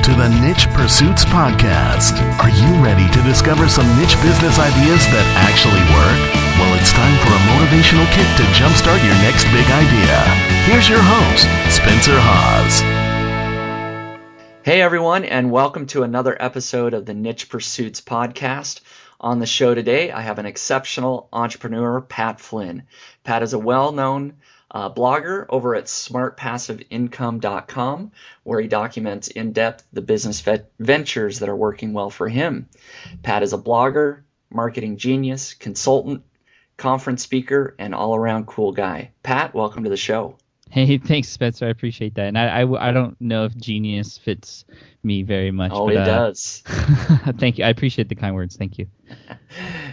to the Niche Pursuits Podcast. Are you ready to discover some niche business ideas that actually work? Well, it's time for a motivational kick to jumpstart your next big idea. Here's your host, Spencer Haas. Hey everyone, and welcome to another episode of the Niche Pursuits Podcast. On the show today, I have an exceptional entrepreneur, Pat Flynn. Pat is a well-known blogger over at smartpassiveincome.com, where he documents in depth the business ventures that are working well for him. Pat is a blogger, marketing genius, consultant, conference speaker, and all-around cool guy. Pat, welcome to the show. Hey, thanks, Spencer. I appreciate that. And I don't know if genius fits me very much. Oh, but, it does. Thank you. I appreciate the kind words. Thank you.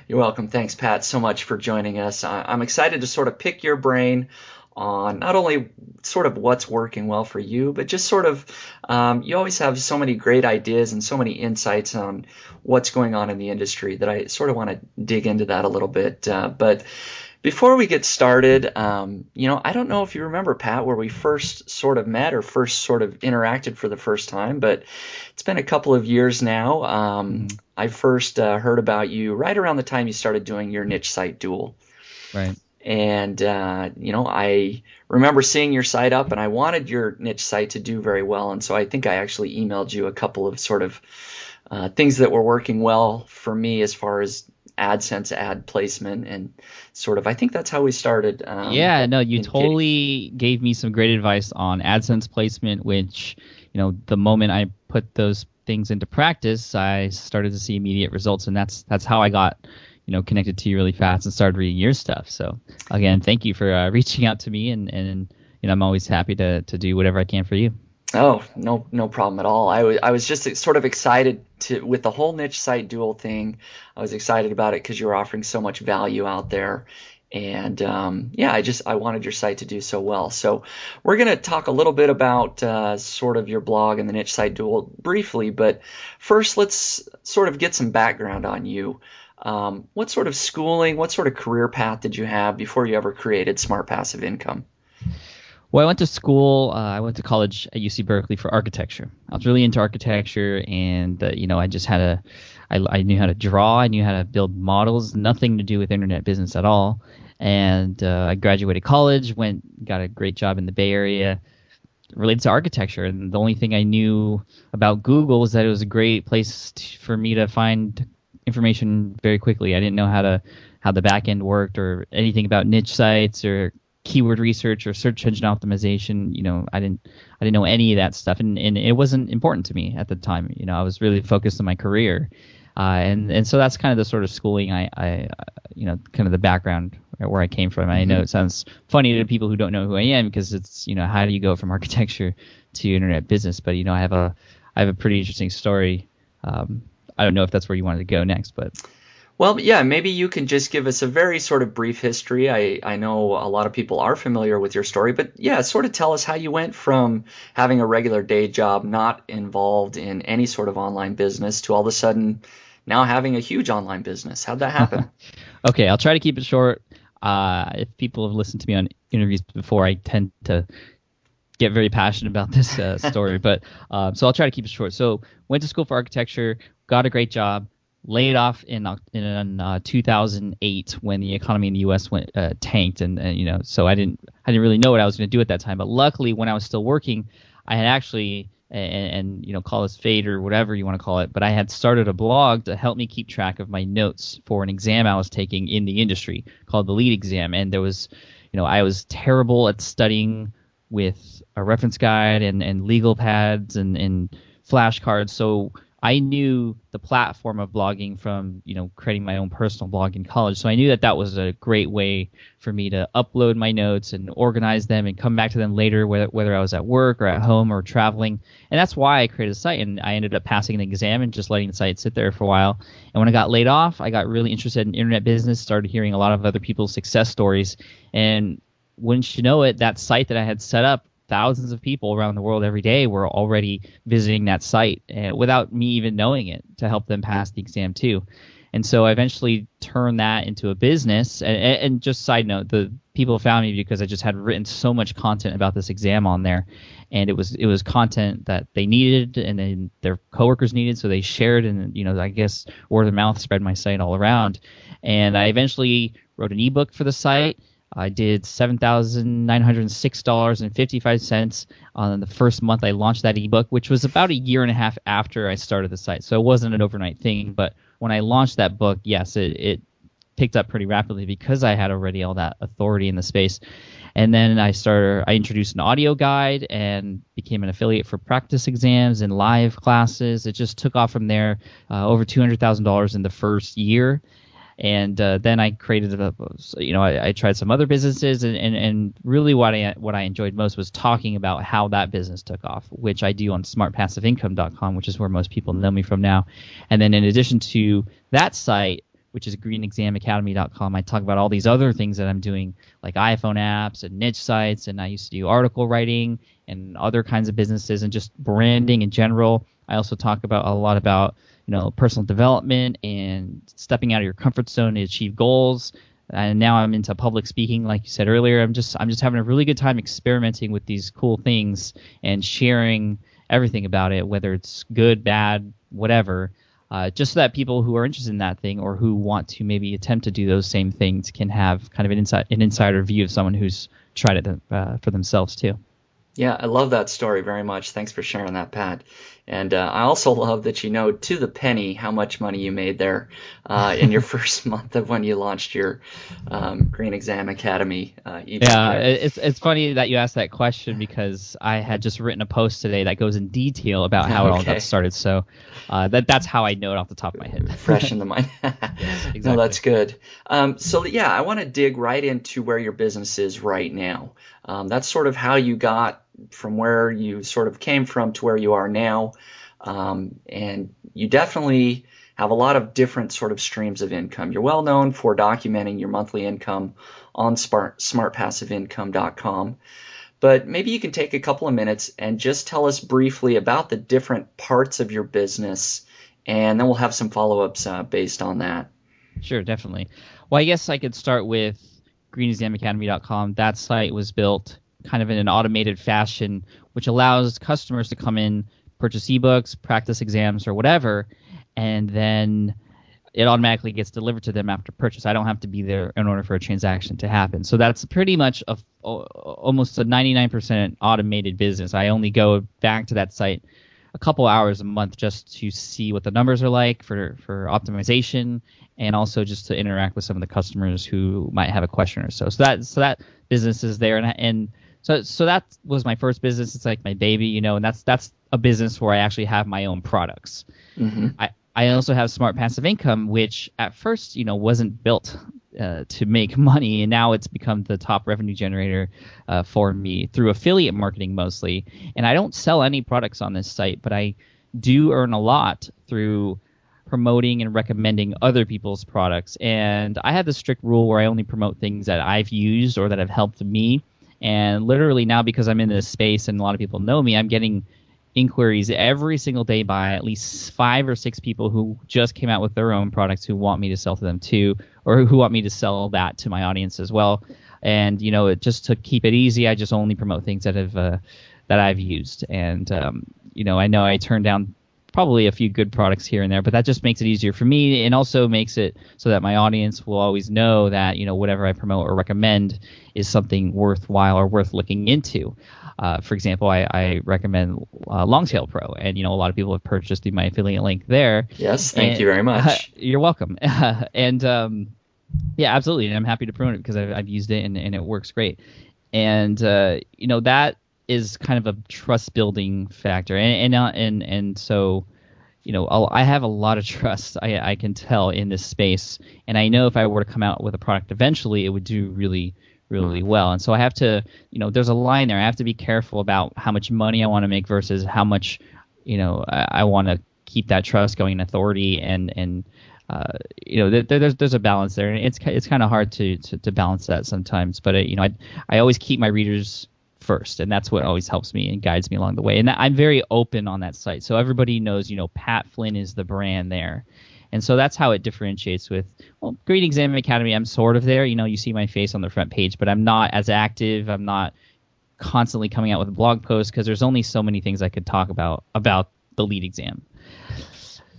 You're welcome. Thanks, Pat, so much for joining us. I'm excited to sort of pick your brain on not only sort of what's working well for you, but just sort of you always have so many great ideas and so many insights on what's going on in the industry that I sort of want to dig into that a little bit. But before we get started, I don't know if you remember, Pat, where we first sort of met or first sort of interacted for the first time, but it's been a couple of years now. I first heard about you right around the time you started doing your niche site Duel. Right. And, I remember seeing your site up, and I wanted your niche site to do very well. And so I think I actually emailed you a couple of sort of things that were working well for me as far as AdSense ad placement, and sort of I think that's how we started. You totally gave me some great advice on AdSense placement, which, the moment I put those things into practice, I started to see immediate results, and that's how I got connected to you really fast and started reading your stuff. So again, thank you for reaching out to me, and I'm always happy to do whatever I can for you. Oh, no problem at all. I was just sort of excited with the whole niche site Duel thing. I was excited about it because you were offering so much value out there. And I wanted your site to do so well. So we're going to talk a little bit about sort of your blog and the niche site Duel briefly. But first, let's sort of get some background on you. What sort of schooling, what sort of career path did you have before you ever created Smart Passive Income? Well, I went to school. I went to college at UC Berkeley for architecture. I was really into architecture, and I just I knew how to draw. I knew how to build models. Nothing to do with internet business at all. And I graduated college, got a great job in the Bay Area related to architecture. And the only thing I knew about Google was that it was a great place for me to find information very quickly. I didn't know how the back end worked or anything about niche sites or keyword research or search engine optimization. I didn't know any of that stuff, and it wasn't important to me at the time. I was really focused on my career, and so that's kind of the sort of schooling I kind of the background where I came from. I know it sounds funny to people who don't know who I am, because it's how do you go from architecture to internet business? But I have a pretty interesting story. I don't know if that's where you wanted to go next, but. Well, yeah, maybe you can just give us a very sort of brief history. I know a lot of people are familiar with your story, but yeah, sort of tell us how you went from having a regular day job, not involved in any sort of online business, to all of a sudden now having a huge online business. How'd that happen? Okay, I'll try to keep it short. If people have listened to me on interviews before, I tend to get very passionate about this story, but so I'll try to keep it short. So went to school for architecture, got a great job. Laid off in 2008 when the economy in the U.S. tanked, and so I didn't really know what I was going to do at that time. But luckily, when I was still working, I had actually and call this fate or whatever you want to call it, but I had started a blog to help me keep track of my notes for an exam I was taking in the industry called the LEAD exam, and there was I was terrible at studying with a reference guide and legal pads and flashcards, so I knew the platform of blogging from, creating my own personal blog in college. So I knew that was a great way for me to upload my notes and organize them and come back to them later, whether I was at work or at home or traveling. And that's why I created a site. And I ended up passing an exam and just letting the site sit there for a while. And when I got laid off, I got really interested in internet business, started hearing a lot of other people's success stories. And wouldn't you know it, that site that I had set up, thousands of people around the world every day were already visiting that site without me even knowing it, to help them pass the exam too. And so I eventually turned that into a business. And just side note, the people found me because I just had written so much content about this exam on there, and it was content that they needed and then their coworkers needed, so they shared, and I guess word of mouth spread my site all around. And I eventually wrote an ebook for the site. I did $7,906.55 on the first month I launched that ebook, which was about a year and a half after I started the site. So it wasn't an overnight thing, but when I launched that book, yes, it picked up pretty rapidly because I had already all that authority in the space. And then I introduced an audio guide and became an affiliate for practice exams and live classes. It just took off from there, over $200,000 in the first year. And then I created I tried some other businesses, and really what I enjoyed most was talking about how that business took off, which I do on smartpassiveincome.com, which is where most people know me from now. And then in addition to that site, which is greenexamacademy.com, I talk about all these other things that I'm doing, like iPhone apps and niche sites, and I used to do article writing and other kinds of businesses and just branding in general. I also talk about a lot about personal development and stepping out of your comfort zone to achieve goals. And now I'm into public speaking, like you said earlier. I'm just having a really good time experimenting with these cool things and sharing everything about it, whether it's good, bad, whatever, just so that people who are interested in that thing or who want to maybe attempt to do those same things can have kind of an insider view of someone who's tried it for themselves too. Yeah, I love that story very much. Thanks for sharing that, Pat. And I also love that you know to the penny how much money you made there in your first month of when you launched your Green Exam Academy. Yeah, it's funny that you asked that question because I had just written a post today that goes in detail about how it all got started. So that's how I know it off the top of my head. Fresh in the mind. Yes, exactly. No, that's good. So yeah, I want to dig right into where your business is right now. That's sort of how you got from where you sort of came from to where you are now. And you definitely have a lot of different sort of streams of income. You're well known for documenting your monthly income on smartpassiveincome.com. But maybe you can take a couple of minutes and just tell us briefly about the different parts of your business, and then we'll have some follow-ups based on that. Sure, definitely. Well, I guess I could start with greenexamacademy.com. That site was built kind of in an automated fashion, which allows customers to come in, purchase ebooks, practice exams, or whatever, and then it automatically gets delivered to them after purchase. I don't have to be there in order for a transaction to happen. So that's pretty much almost a 99% automated business. I only go back to that site a couple hours a month just to see what the numbers are like for optimization, and also just to interact with some of the customers who might have a question or so. So that business is there, and so that was my first business. It's like my baby, and that's a business where I actually have my own products. Mm-hmm. I also have Smart Passive Income, which at first, wasn't built to make money, and now it's become the top revenue generator for me through affiliate marketing mostly. And I don't sell any products on this site, but I do earn a lot through promoting and recommending other people's products. And I have this strict rule where I only promote things that I've used or that have helped me. And literally now, because I'm in this space and a lot of people know me, I'm getting inquiries every single day by at least 5 or 6 people who just came out with their own products who want me to sell to them too, or who want me to sell that to my audience as well. And just to keep it easy, I just only promote things that I've used. And I know I turned down probably a few good products here and there, but that just makes it easier for me, and also makes it so that my audience will always know that whatever I promote or recommend is something worthwhile or worth looking into. For example, I recommend Longtail Pro, and a lot of people have purchased through my affiliate link there. Yes, thank you very much. You're welcome. And yeah, absolutely, and I'm happy to promote it because I've used it and it works great. And that is kind of a trust building factor, and so I have a lot of trust, I can tell, in this space, and I know if I were to come out with a product eventually, it would do really, really well. And so I have to, there's a line there. I have to be careful about how much money I want to make versus how much I want to keep that trust going, and authority, and there's a balance there, and it's kind of hard to balance that sometimes. But I always keep my readers first, and that's what always helps me and guides me along the way. And I'm very open on that site, so everybody knows Pat Flynn is the brand there, And so that's how it differentiates with, well, Green Exam Academy, I'm sort of there. You see my face on the front page, but I'm not as active. I'm not constantly coming out with a blog post because there's only so many things I could talk about the lead exam.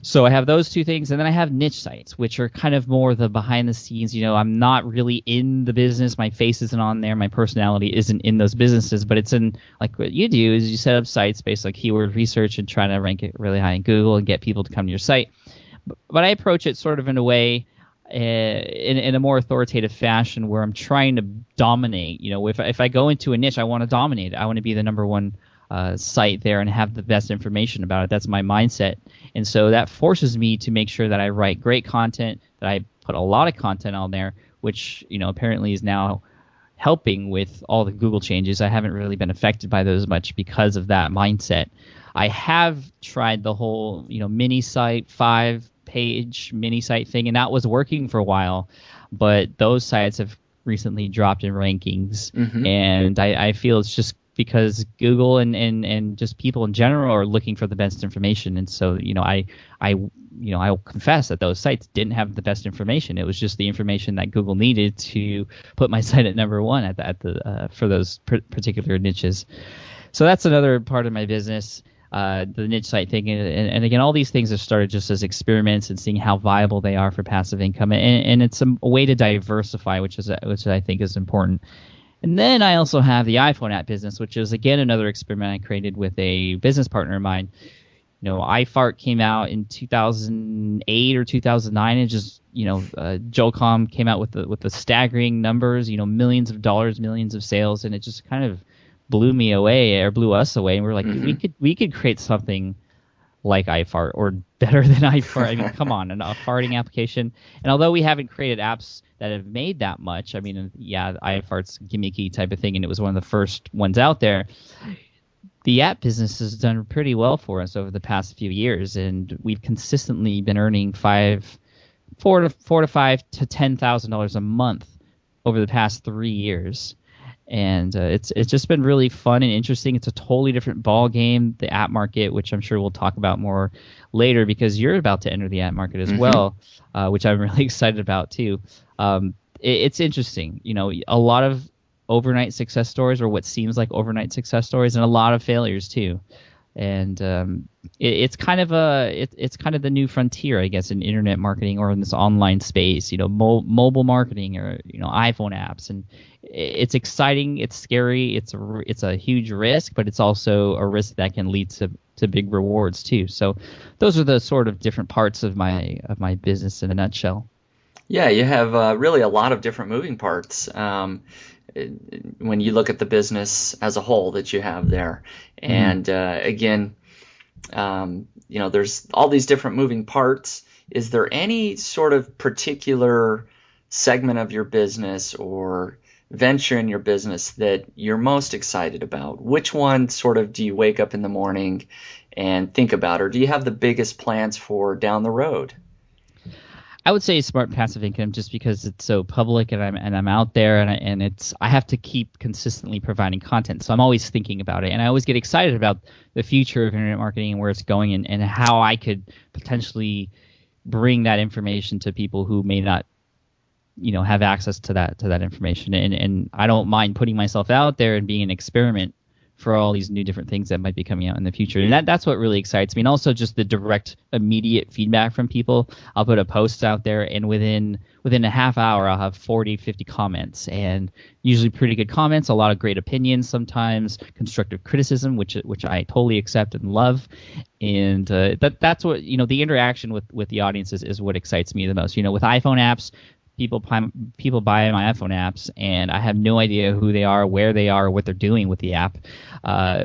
So I have those two things, and then I have niche sites, which are kind of more the behind the scenes. I'm not really in the business. My face isn't on there. My personality isn't in those businesses, but it's in, like what you do is you set up sites based on keyword research and try to rank it really high in Google and get people to come to your site. But I approach it sort of in a way, in a more authoritative fashion where I'm trying to dominate. If I go into a niche, I want to dominate it. I want to be the number one site there and have the best information about it. That's my mindset. And so that forces me to make sure that I write great content, that I put a lot of content on there, which, apparently is now helping with all the Google changes. I haven't really been affected by those much because of that mindset. I have tried the whole, mini site, 5-page mini site thing, and that was working for a while, but those sites have recently dropped in rankings. Mm-hmm. And I feel it's just because Google and just people in general are looking for the best information. And so, I'll confess that those sites didn't have the best information. It was just the information that Google needed to put my site at number one for those particular niches. So that's another part of my business, the niche site thing. And again, all these things have started just as experiments and seeing how viable they are for passive income. And it's a way to diversify, which I think is important. And then I also have the iPhone app business, which is, again, another experiment I created with a business partner of mine. iFart came out in 2008 or 2009, and just, Jocom came out with the staggering numbers, millions of dollars, millions of sales, and it just kind of blew us away. And we're like, mm-hmm. we could create something like iFart or better than iFart. I mean, come on, a farting application. And although we haven't created apps that have made that much, I mean, yeah, iFart's gimmicky type of thing, and it was one of the first ones out there. The app business has done pretty well for us over the past few years, and we've consistently been earning $4,000 to $5,000 to $10,000 a month over the past 3 years. And it's just been really fun and interesting. It's a totally different ball game, the app market, which I'm sure we'll talk about more later because you're about to enter the app market as mm-hmm. well, which I'm really excited about too. It's interesting, a lot of overnight success stories, or what seems like overnight success stories, and a lot of failures too. And it's kind of the new frontier, I guess, in internet marketing or in this online space. Mobile marketing or iPhone apps, and it's exciting. It's scary. It's a huge risk, but it's also a risk that can lead to big rewards too. So those are the sort of different parts of my business in a nutshell. Yeah, you have really a lot of different moving parts when you look at the business as a whole that you have there. And again, there's all these different moving parts. Is there any sort of particular segment of your business or venture in your business that you're most excited about? Which one sort of do you wake up in the morning and think about, or do you have the biggest plans for down the road? I would say smart passive income, just because it's so public and I'm out there and I have to keep consistently providing content. So I'm always thinking about it, and I always get excited about the future of internet marketing and where it's going and how I could potentially bring that information to people who may not, have access to that information. And I don't mind putting myself out there and being an experiment for all these new different things that might be coming out in the future. And that's what really excites me. And also just the direct, immediate feedback from people. I'll put a post out there, and within a half hour, I'll have 40, 50 comments, and usually pretty good comments, a lot of great opinions, sometimes constructive criticism, which I totally accept and love. And that's what, the interaction with the audience is what excites me the most. With iPhone apps, people buy my iPhone apps, and I have no idea who they are, where they are, or what they're doing with the app.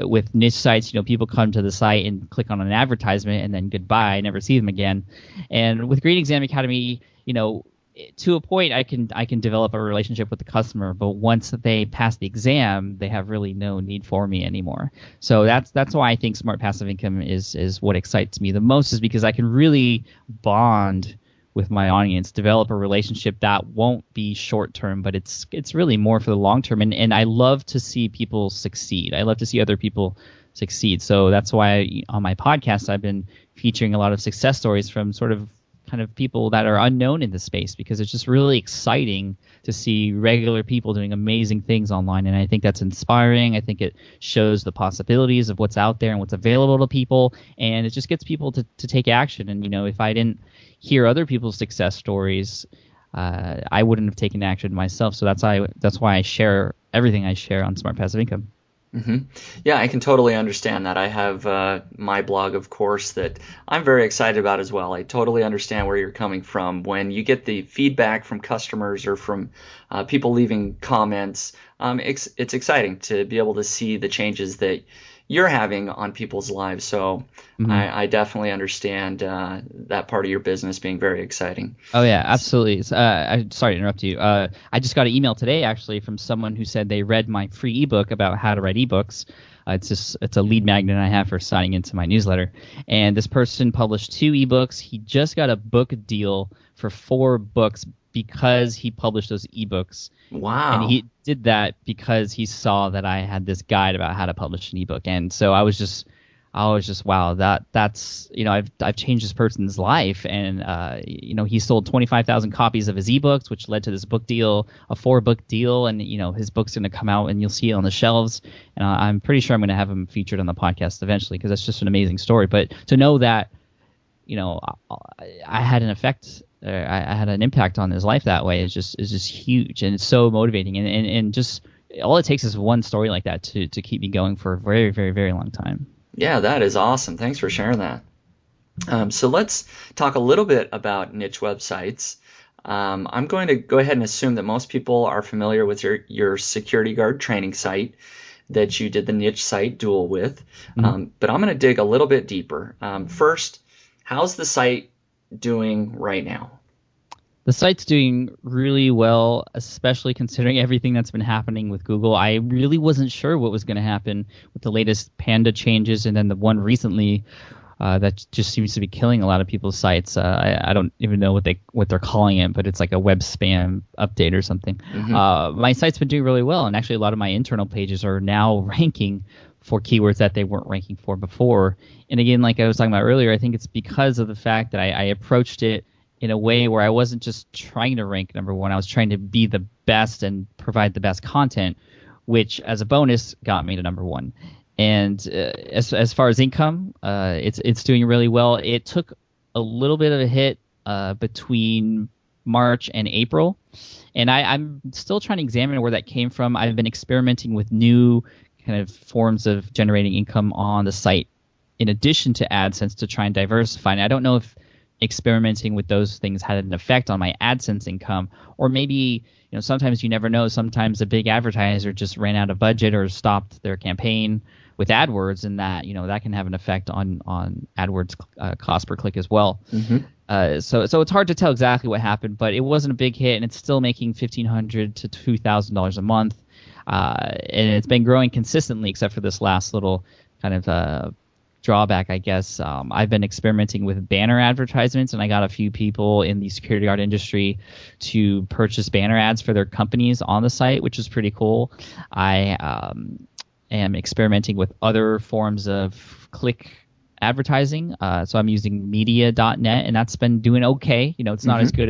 With niche sites, people come to the site and click on an advertisement, and then goodbye, I never see them again. And with Green Exam Academy, to a point, I can develop a relationship with the customer, but once they pass the exam, they have really no need for me anymore. So that's why I think smart passive income is what excites me the most, is because I can really bond with my audience, develop a relationship that won't be short term, but it's really more for the long term. And I love to see people succeed. I love to see other people succeed. So that's why on my podcast I've been featuring a lot of success stories from sort of kind of people that are unknown in the space, because it's just really exciting to see regular people doing amazing things online. And I think that's inspiring. I think it shows the possibilities of what's out there and what's available to people, and it just gets people to take action. And if I didn't hear other people's success stories, I wouldn't have taken action myself. So that's why I share everything I share on Smart Passive Income. Mm-hmm. Yeah, I can totally understand that. I have my blog, of course, that I'm very excited about as well. I totally understand where you're coming from. When you get the feedback from customers or from people leaving comments, it's exciting to be able to see the changes that you're having on people's lives. So I definitely understand that part of your business being very exciting. Oh, yeah, absolutely. I'm sorry to interrupt you. I just got an email today, actually, from someone who said they read my free ebook about how to write ebooks. It's a lead magnet I have for signing into my newsletter. And this person published 2 ebooks. He just got a book deal for 4 books because he published those ebooks. Wow. And he did that because he saw that I had this guide about how to publish an ebook. And so I was just wow, that's I've changed this person's life. And he sold 25,000 copies of his ebooks, which led to this book deal, a 4-book deal. And his book's going to come out and you'll see it on the shelves. And I'm pretty sure I'm going to have him featured on the podcast eventually, because that's just an amazing story. But to know that I had an effect, I had an impact on his life that way is just huge, and it's so motivating, and just all it takes is one story like that to keep me going for a very, very, very long time. Yeah, that is awesome. Thanks for sharing that. So let's talk a little bit about niche websites. I'm going to go ahead and assume that most people are familiar with your security guard training site that you did the niche site duel with, but I'm going to dig a little bit deeper. First, how's the site doing right now? The site's doing really well, especially considering everything that's been happening with Google. I really wasn't sure what was going to happen with the latest Panda changes, and then the one recently that just seems to be killing a lot of people's sites. I don't even know what they're calling it, but it's like a web spam update or something. My site's been doing really well, and actually a lot of my internal pages are now ranking for keywords that they weren't ranking for before. And again, like I was talking about earlier, I think it's because of the fact that I approached it in a way where I wasn't just trying to rank number 1. I was trying to be the best and provide the best content, which as a bonus got me to number 1. And as far as income, it's doing really well. It took a little bit of a hit between March and April, and I'm still trying to examine where that came from. I've been experimenting with new kind of forms of generating income on the site in addition to AdSense to try and diversify. And I don't know if experimenting with those things had an effect on my AdSense income, or maybe sometimes you never know. Sometimes a big advertiser just ran out of budget or stopped their campaign with AdWords, and that that can have an effect on AdWords cost per click as well. So it's hard to tell exactly what happened, but it wasn't a big hit, and it's still making $1,500 to $2,000 a month, and it's been growing consistently except for this last little kind of drawback, I guess. I've been experimenting with banner advertisements, and I got a few people in the security guard industry to purchase banner ads for their companies on the site, which is pretty cool. I am experimenting with other forms of click advertising. So I'm using media.net, and that's been doing okay. It's not as good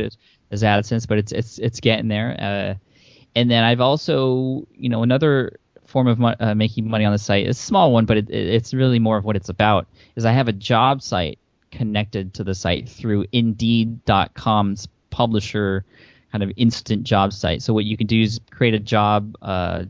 as AdSense, but it's getting there. And then I've also, another form of making money on the site, it's a small one, but it's really more of what it's about, is I have a job site connected to the site through Indeed.com's publisher kind of instant job site. So what you can do is create a job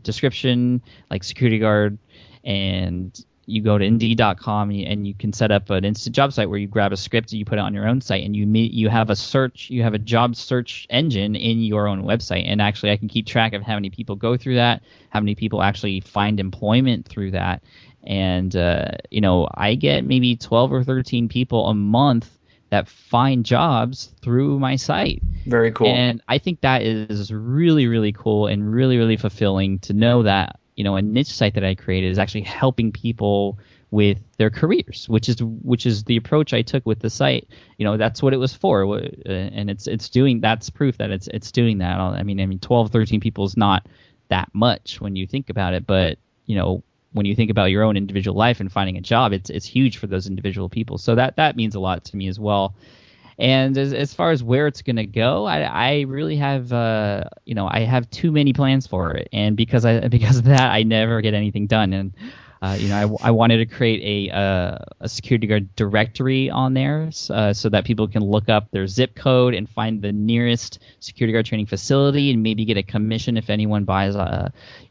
description like security guard, and you go to Indeed.com and you can set up an instant job site where you grab a script and you put it on your own site, and you have a job search engine in your own website. And actually I can keep track of how many people go through that, how many people actually find employment through that. And I get maybe 12 or 13 people a month that find jobs through my site. Very cool. And I think that is really, really cool and really, really fulfilling to know that a niche site that I created is actually helping people with their careers, which is the approach I took with the site. That's what it was for, and it's doing. That's proof that it's doing that. I mean, 12, 13 people is not that much when you think about it, but when you think about your own individual life and finding a job, it's huge for those individual people. So that means a lot to me as well. And as far as where it's going to go, I really have, I have too many plans for it. And because of that, I never get anything done. And, I wanted to create a security guard directory on there so that people can look up their zip code and find the nearest security guard training facility and maybe get a commission if anyone buys,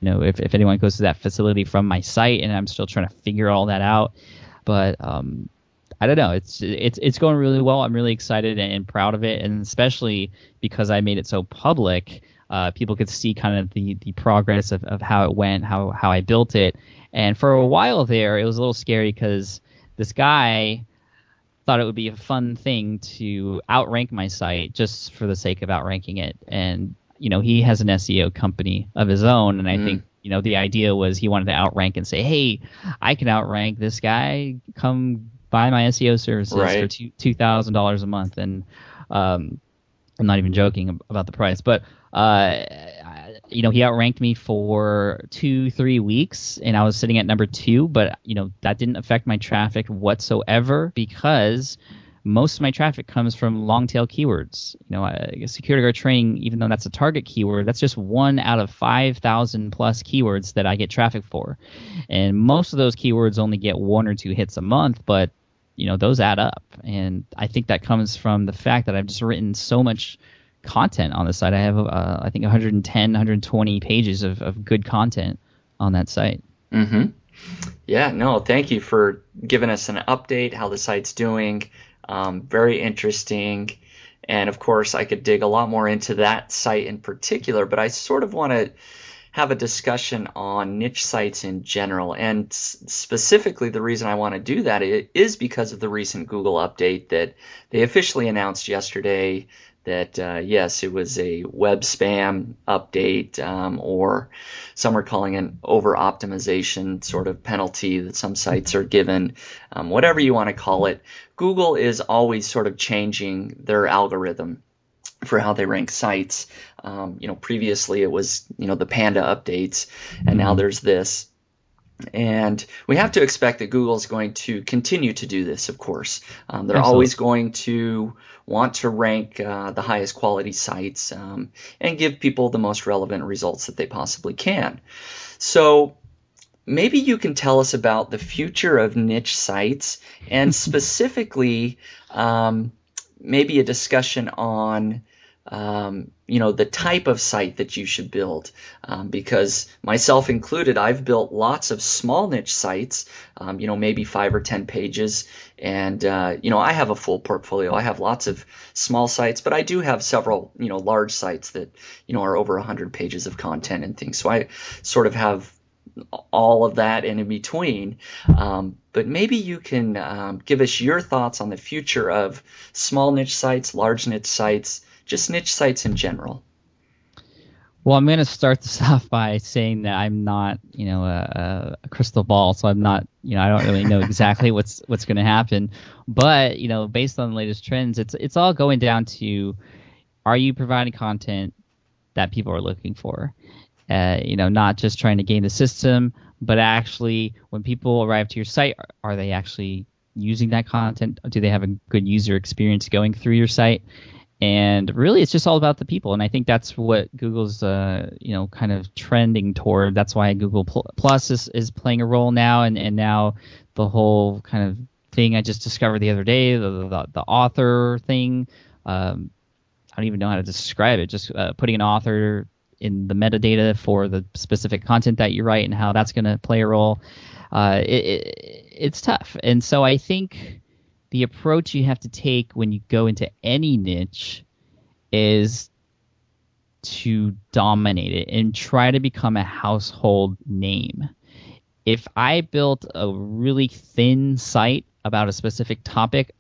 if anyone goes to that facility from my site. And I'm still trying to figure all that out. But I don't know. It's going really well. I'm really excited and proud of it, and especially because I made it so public, people could see kind of the progress of how it went, how I built it. And for a while there, it was a little scary because this guy thought it would be a fun thing to outrank my site just for the sake of outranking it. And he has an SEO company of his own, and I think the idea was he wanted to outrank and say, hey, I can outrank this guy. Come buy my SEO services for $2,000 a month. And I'm not even joking about the price, but he outranked me for 2-3 weeks, and I was sitting at number 2. But that didn't affect my traffic whatsoever because most of my traffic comes from long tail keywords. Security guard training, even though that's a target keyword, that's just 1 out of 5,000 plus keywords that I get traffic for, and most of those keywords only get 1 or 2 hits a month, but those add up. And I think that comes from the fact that I've just written so much content on the site. I have, I think, 110, 120 pages of good content on that site. Mm-hmm. Yeah, no, thank you for giving us an update, how the site's doing. Very interesting. And, of course, I could dig a lot more into that site in particular, but I sort of want to have a discussion on niche sites in general. And specifically, the reason I want to do that is because of the recent Google update that they officially announced yesterday that, yes, it was a web spam update, or some are calling an over-optimization sort of penalty that some sites are given. Whatever you want to call it, Google is always sort of changing their algorithm for how they rank sites. Previously it was, the Panda updates, and now there's this. And we have to expect that Google is going to continue to do this, of course. They're Absolutely. Always going to want to rank the highest quality sites and give people the most relevant results that they possibly can. So maybe you can tell us about the future of niche sites, and specifically maybe a discussion on the type of site that you should build, because myself included, I've built lots of small niche sites, maybe 5 or 10 pages, and I have a full portfolio. I have lots of small sites, but I do have several large sites that are over 100 pages of content and things. So I sort of have all of that and in between. But maybe you can give us your thoughts on the future of small niche sites, large niche sites, just niche sites in general. Well, I'm going to start this off by saying that I'm not, a crystal ball, so I'm not, I don't really know exactly what's going to happen. But based on the latest trends, it's all going down to, are you providing content that people are looking for? Not just trying to game the system, but actually, when people arrive to your site, are they actually using that content? Do they have a good user experience going through your site? And really, it's just all about the people. And I think that's what Google's, kind of trending toward. That's why Google Plus is playing a role now. And now the whole kind of thing I just discovered the other day, the author thing. I don't even know how to describe it. Just putting an author in the metadata for the specific content that you write and how that's going to play a role. It's tough. And so I think the approach you have to take when you go into any niche is to dominate it and try to become a household name. If I built a really thin site about a specific topic,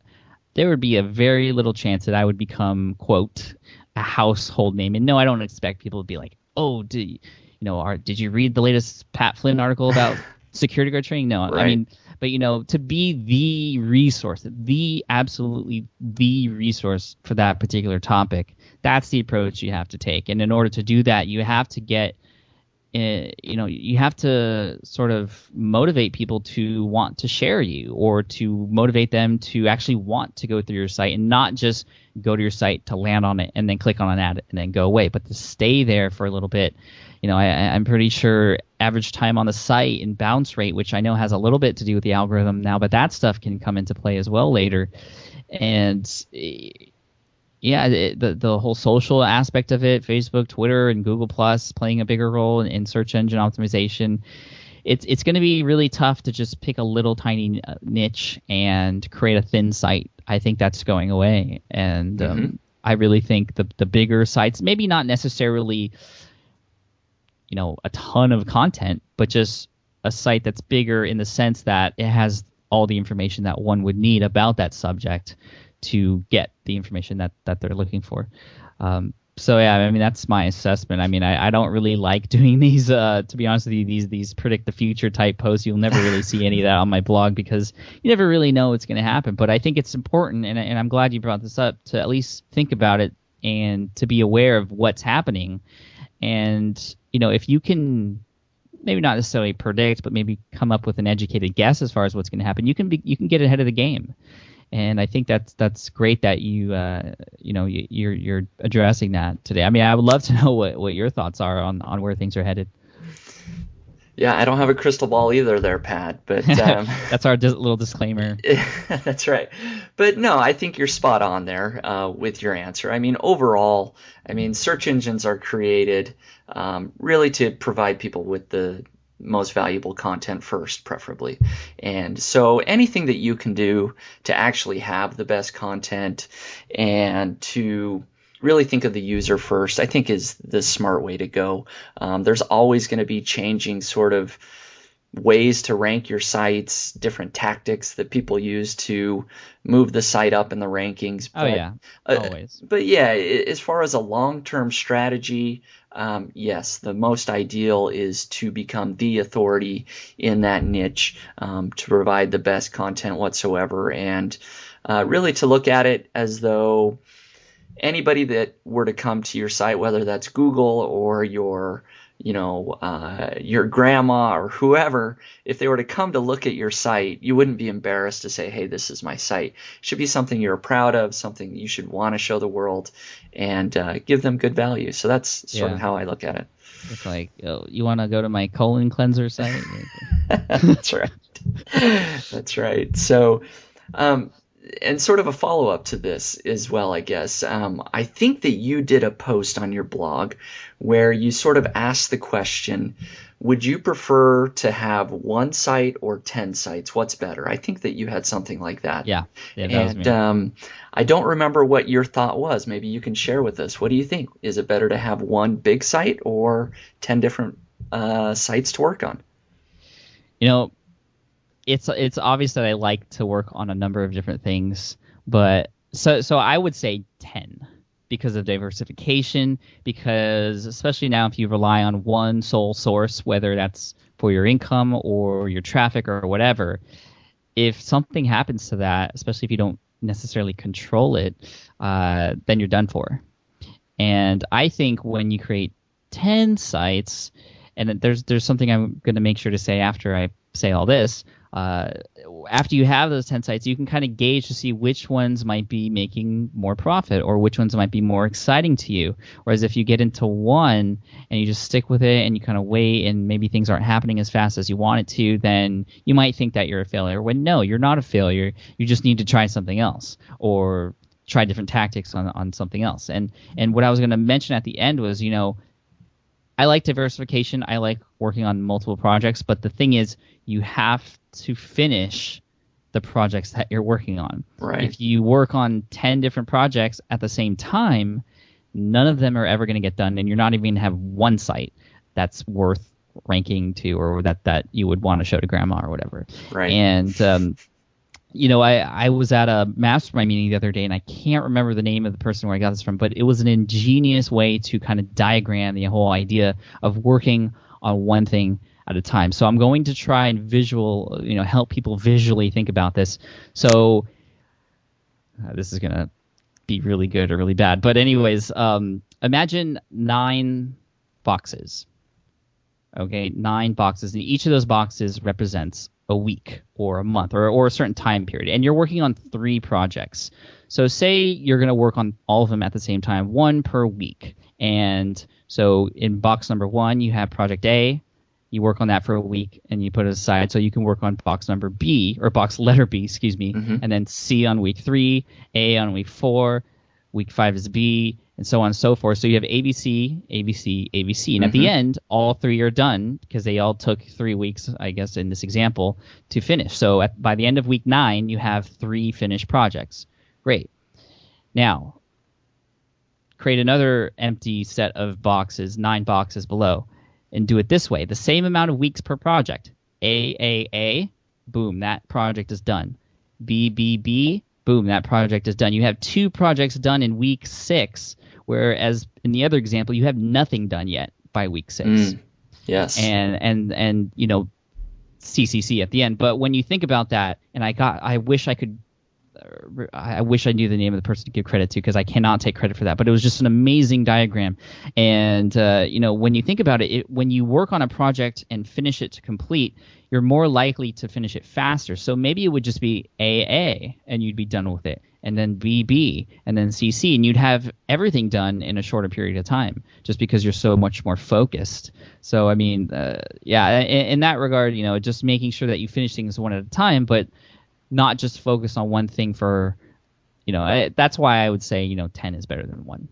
there would be a very little chance that I would become, quote, a household name. And no, I don't expect people to be like, oh, did you read the latest Pat Flynn article about security guard training? No, right. I mean, but to be the resource, absolutely the resource for that particular topic, that's the approach you have to take. And in order to do that, you have to get you have to sort of motivate people to want to share you, or to motivate them to actually want to go through your site and not just go to your site to land on it and then click on an ad and then go away, but to stay there for a little bit. I'm pretty sure average time on the site and bounce rate, which I know has a little bit to do with the algorithm now, but that stuff can come into play as well later. And yeah, the whole social aspect of it, Facebook, Twitter, and Google Plus playing a bigger role in search engine optimization. It's going to be really tough to just pick a little tiny niche and create a thin site. I think that's going away, and I really think the bigger sites, maybe not necessarily a ton of content, but just a site that's bigger in the sense that it has all the information that one would need about that subject to get the information that they're looking for. So yeah, I mean, that's my assessment. I mean, I don't really like doing these, to be honest with you, these predict the future type posts. You'll never really see any of that on my blog because you never really know what's going to happen. But I think it's important, and I'm glad you brought this up, to at least think about it and to be aware of what's happening. And, if you can maybe not necessarily predict, but maybe come up with an educated guess as far as what's going to happen, you can get ahead of the game. And I think that's great that you're addressing that today. I mean, I would love to know what your thoughts are on where things are headed. Yeah, I don't have a crystal ball either there, Pat, but that's our little disclaimer. That's right. But no, I think you're spot on there with your answer. I mean, overall, search engines are created really to provide people with the most valuable content first, preferably. And so anything that you can do to actually have the best content and to really think of the user first, I think is the smart way to go. There's always going to be changing sort of ways to rank your sites, different tactics that people use to move the site up in the rankings. But, always. But yeah, as far as a long-term strategy, yes, the most ideal is to become the authority in that niche, to provide the best content whatsoever, and really to look at it as though anybody that were to come to your site, whether that's Google or your grandma or whoever, if they were to come to look at your site, you wouldn't be embarrassed to say, hey, this is my site. It should be something you're proud of, something you should want to show the world, and give them good value. So that's sort of how I look at it. It's like, you want to go to my colon cleanser site? That's right. That's right. So, and sort of a follow-up to this as well, I guess. I think that you did a post on your blog where you sort of asked the question, would you prefer to have one site or 10 sites? What's better? I think that you had something like that. Yeah, that was me. I don't remember what your thought was. Maybe you can share with us. What do you think? Is it better to have one big site or 10 different sites to work on? It's obvious that I like to work on a number of different things, but so I would say 10 because of diversification, because especially now if you rely on one sole source, whether that's for your income or your traffic or whatever, if something happens to that, especially if you don't necessarily control it, then you're done for. And I think when you create 10 sites, and there's something I'm going to make sure to say after I say all this, after you have those 10 sites, you can kind of gauge to see which ones might be making more profit or which ones might be more exciting to you. Whereas if you get into one and you just stick with it and you kind of wait and maybe things aren't happening as fast as you want it to, then you might think that you're a failure. When no, you're not a failure. You just need to try something else or try different tactics on something else. And what I was going to mention at the end was, I like diversification. I like working on multiple projects, but the thing is, you have to finish the projects that you're working on. Right. If you work on 10 different projects at the same time, none of them are ever going to get done, and you're not even going to have one site that's worth ranking to, or that you would want to show to grandma or whatever. Right. And I was at a mastermind meeting the other day, and I can't remember the name of the person where I got this from, but it was an ingenious way to kind of diagram the whole idea of working on one thing at a time. So I'm going to try and help people visually think about this. So this is going to be really good or really bad. But anyways, imagine 9 boxes. Okay, 9 boxes, and each of those boxes represents a week or a month or a certain time period, and you're working on 3 projects. So say you're going to work on all of them at the same time, 1 per week. And so in box number 1, you have project A. You work on that for a week, and you put it aside so you can work on box number B, or box letter B, excuse me, and then C on week 3, A on week 4, week 5 is B, and so on and so forth. So you have ABC, ABC, ABC. And at the end, all 3 are done because they all took 3 weeks, I guess, in this example, to finish. So by the end of week 9, you have 3 finished projects. Great. Now, create another empty set of boxes, 9 boxes below, and do it this way. The same amount of weeks per project. A, boom, that project is done. B, boom, that project is done. You have 2 projects done in week 6, whereas in the other example, you have nothing done yet by week 6. Yes. And you know, CCC at the end. But when you think about that, and I wish I knew the name of the person to give credit to, because I cannot take credit for that. But it was just an amazing diagram. And you know, when you think about it, when you work on a project and finish it to complete, you're more likely to finish it faster. So maybe it would just be AA, and you'd be done with it, and then BB, and then CC, and you'd have everything done in a shorter period of time, just because you're so much more focused. So I mean, yeah, in that regard, you know, just making sure that you finish things one at a time, but not just focus on one thing for, you know, that's why I would say, you know, 10 is better than 1.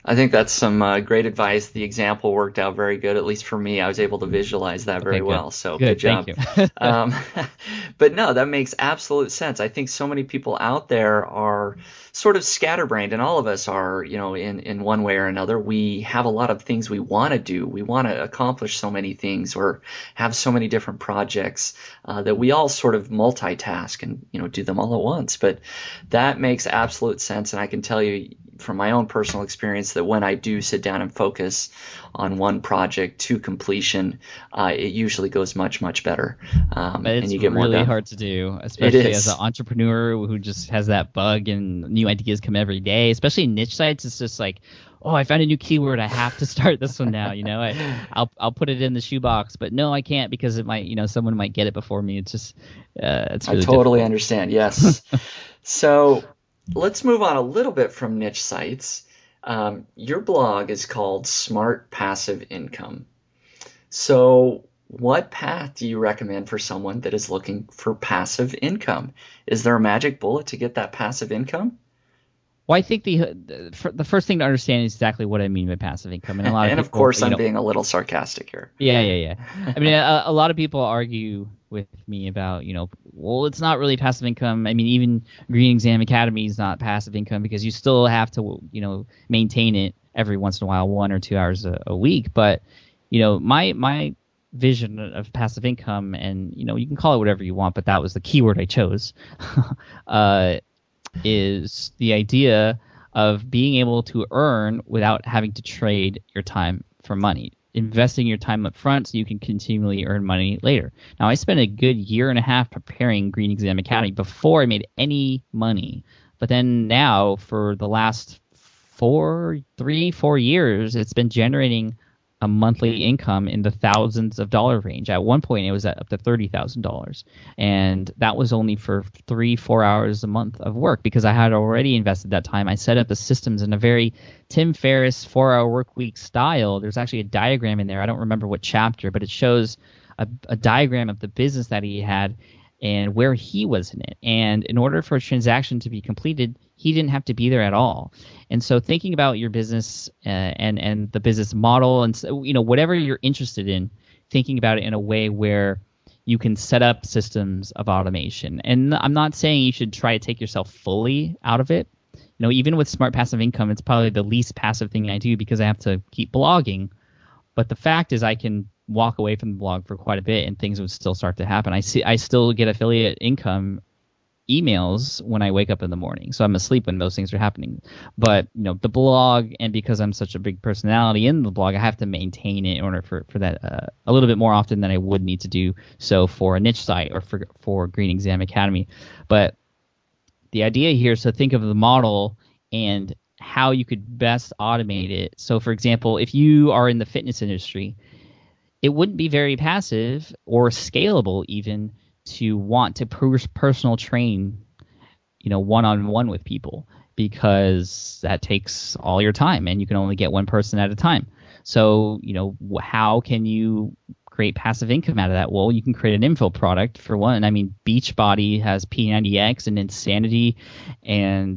I think that's some great advice. The example worked out very good, at least for me. I was able to visualize that very well. So good job. Thank you. But no, that makes absolute sense. I think so many people out there are sort of scatterbrained, and all of us are, you know, in one way or another. We have a lot of things we want to do. We want to accomplish so many things or have so many different projects that we all sort of multitask and, you know, do them all at once. But that makes absolute sense, and I can tell you from my own personal experience that when I do sit down and focus on one project to completion, it usually goes much, much better. It's and you get more really done. hard to do, especially as an entrepreneur who just has that bug and new ideas come every day. Especially in niche sites, it's just like, oh, I found a new keyword. I have to start this one now. You know, I'll put it in the shoebox, but no, I can't because it might, you know, someone might get it before me. It's just, it's really I totally difficult. understand. Yes. So let's move on a little bit from niche sites. Your blog is called Smart Passive Income. So what path do you recommend for someone that is looking for passive income? Is there a magic bullet to get that passive income? Well, I think the first thing to understand is exactly what I mean by passive income, and a lot of and people, of course, I'm know, being a little sarcastic here. Yeah. I mean, a lot of people argue with me about, you know, well, it's not really passive income. I mean, even Green Exam Academy is not passive income because you still have to, you know, maintain it every once in a while, 1 or 2 hours a week. But, you know, my vision of passive income, and, you know, you can call it whatever you want, but that was the keyword I chose, is the idea of being able to earn without having to trade your time for money. Investing your time up front so you can continually earn money later. Now, I spent a good 1.5 years preparing Green Exam Academy before I made any money. But then now, for the last 4 years, it's been generating a monthly income in the thousands of dollar range. At one point, it was at up to $30,000. And that was only for 3-4 hours a month of work because I had already invested that time. I set up the systems in a very Tim Ferriss 4-hour work week style. There's actually a diagram in there. I don't remember what chapter, but it shows a diagram of the business that he had and where he was in it. And in order for a transaction to be completed, he didn't have to be there at all. And so thinking about your business and the business model and, you know, whatever you're interested in, thinking about it in a way where you can set up systems of automation. And I'm not saying you should try to take yourself fully out of it. You know, even with Smart Passive Income, it's probably the least passive thing I do because I have to keep blogging. But the fact is I can walk away from the blog for quite a bit and things would still start to happen. I still get affiliate income emails when I wake up in the morning. So I'm asleep when those things are happening. But, you know, the blog, and because I'm such a big personality in the blog, I have to maintain it in order for that a little bit more often than I would need to do so for a niche site or for Green Exam Academy. But the idea here is to think of the model and how you could best automate it. So, for example, if you are in the fitness industry, it wouldn't be very passive or scalable even to want to personal train, one-on-one with people, because that takes all your time and you can only get one person at a time. So, how can you create passive income out of that? Well, you can create an info product for one. I mean, Beachbody has P90X and Insanity and,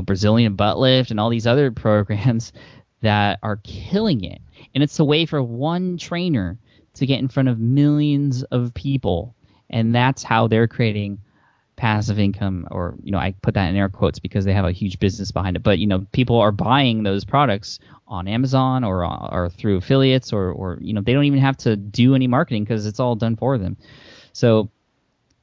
Brazilian Butt Lift and all these other programs that are killing it. And it's a way for one trainer to get in front of millions of people. And that's how they're creating passive income, or, I put that in air quotes because they have a huge business behind it. But, people are buying those products on Amazon or through affiliates or they don't even have to do any marketing because it's all done for them. So,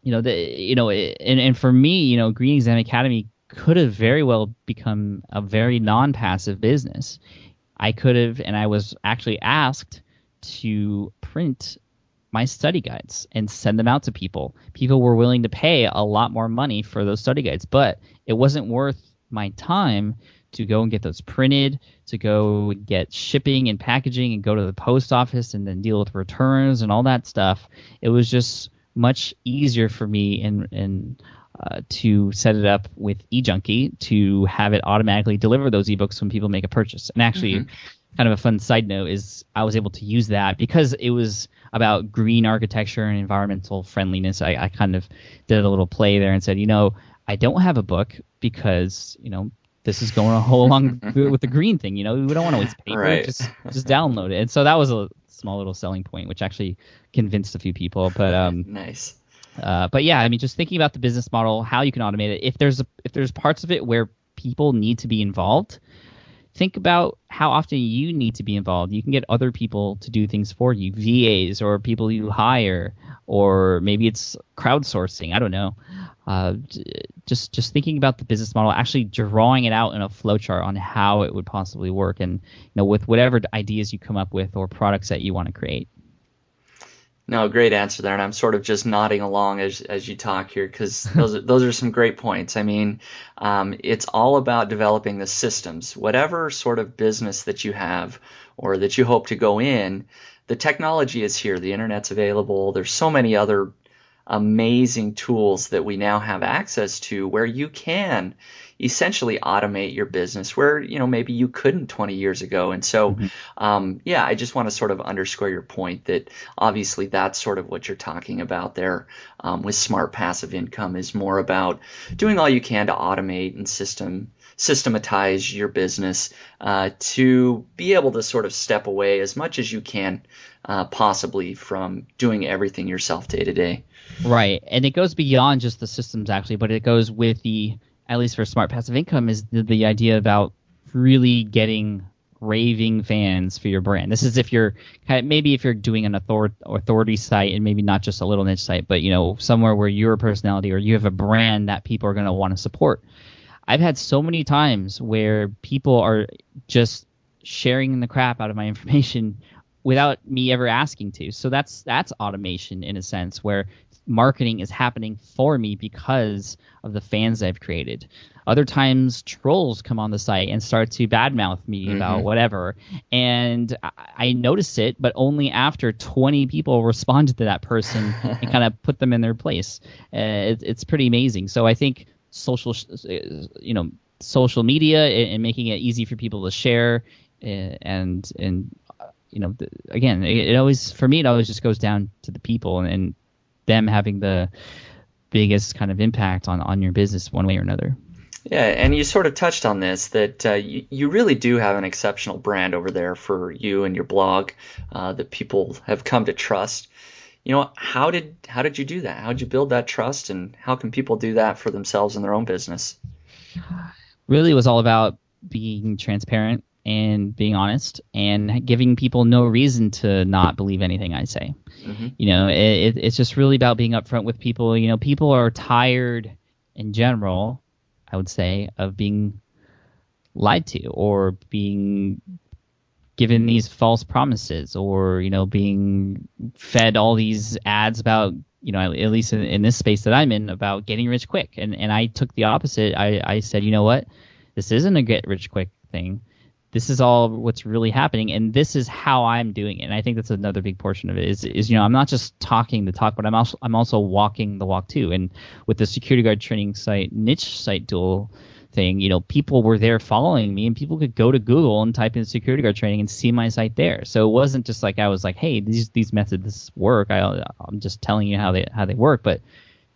and for me, Green Exam Academy could have very well become a very non-passive business. I could have, and I was actually asked to print my study guides and send them out to people. People were willing to pay a lot more money for those study guides, but it wasn't worth my time to go and get those printed, to go get shipping and packaging and go to the post office and then deal with returns and all that stuff. It was just much easier for me and to set it up with eJunkie to have it automatically deliver those ebooks when people make a purchase. And actually, kind of a fun side note is I was able to use that because it was about green architecture and environmental friendliness. I kind of did a little play there and said, I don't have a book because, this is going a whole along with the green thing. We don't want to waste paper. Right. Just download it. And so that was a small little selling point, which actually convinced a few people. But nice. But yeah, I mean, just thinking about the business model, how you can automate it. If there's parts of it where people need to be involved, think about how often you need to be involved. You can get other people to do things for you, VAs or people you hire, or maybe it's crowdsourcing. I don't know. Just thinking about the business model, actually drawing it out in a flowchart on how it would possibly work, and with whatever ideas you come up with or products that you want to create. No, great answer there, and I'm sort of just nodding along as you talk here because those are some great points. I mean, it's all about developing the systems. Whatever sort of business that you have or that you hope to go in, the technology is here. The internet's available. There's so many other amazing tools that we now have access to where you can essentially automate your business where maybe you couldn't 20 years ago. And so I just want to sort of underscore your point that obviously that's sort of what you're talking about there with smart passive income is more about doing all you can to automate and systematize your business to be able to sort of step away as much as you can possibly from doing everything yourself day to day. Right. And it goes beyond just the systems actually, but it goes with at least for smart passive income, is the idea about really getting raving fans for your brand. This is if you're doing an authority site and maybe not just a little niche site, but somewhere where you're a personality or you have a brand that people are going to want to support. I've had so many times where people are just sharing the crap out of my information without me ever asking to. So that's automation in a sense, where marketing is happening for me because of the fans I've created. Other times trolls come on the site and start to badmouth me about whatever, and I notice it, but only after 20 people responded to that person and kind of put them in their place. It's pretty amazing. So I think social media and making it easy for people to share and again, it always just goes down to the people and them having the biggest kind of impact on your business one way or another. Yeah, and you sort of touched on this, that you really do have an exceptional brand over there for you and your blog that people have come to trust. How did you do that? How did you build that trust, and how can people do that for themselves in their own business? Really, it was all about being transparent and being honest and giving people no reason to not believe anything I say. It's just really about being upfront with people. People are tired in general, I would say, of being lied to or being given these false promises or, being fed all these ads about, at least in this space that I'm in, about getting rich quick. And I took the opposite. I said, you know what? This isn't a get rich quick thing. this is all what's really happening, and this is how I'm doing it. And I think that's another big portion of it is I'm not just talking the talk, but I'm also walking the walk too. And with the security guard training site, niche site dual thing, people were there following me, and people could go to Google and type in security guard training and see my site there. So it wasn't just like I was like, hey, these methods work. I'm just telling you how they work, but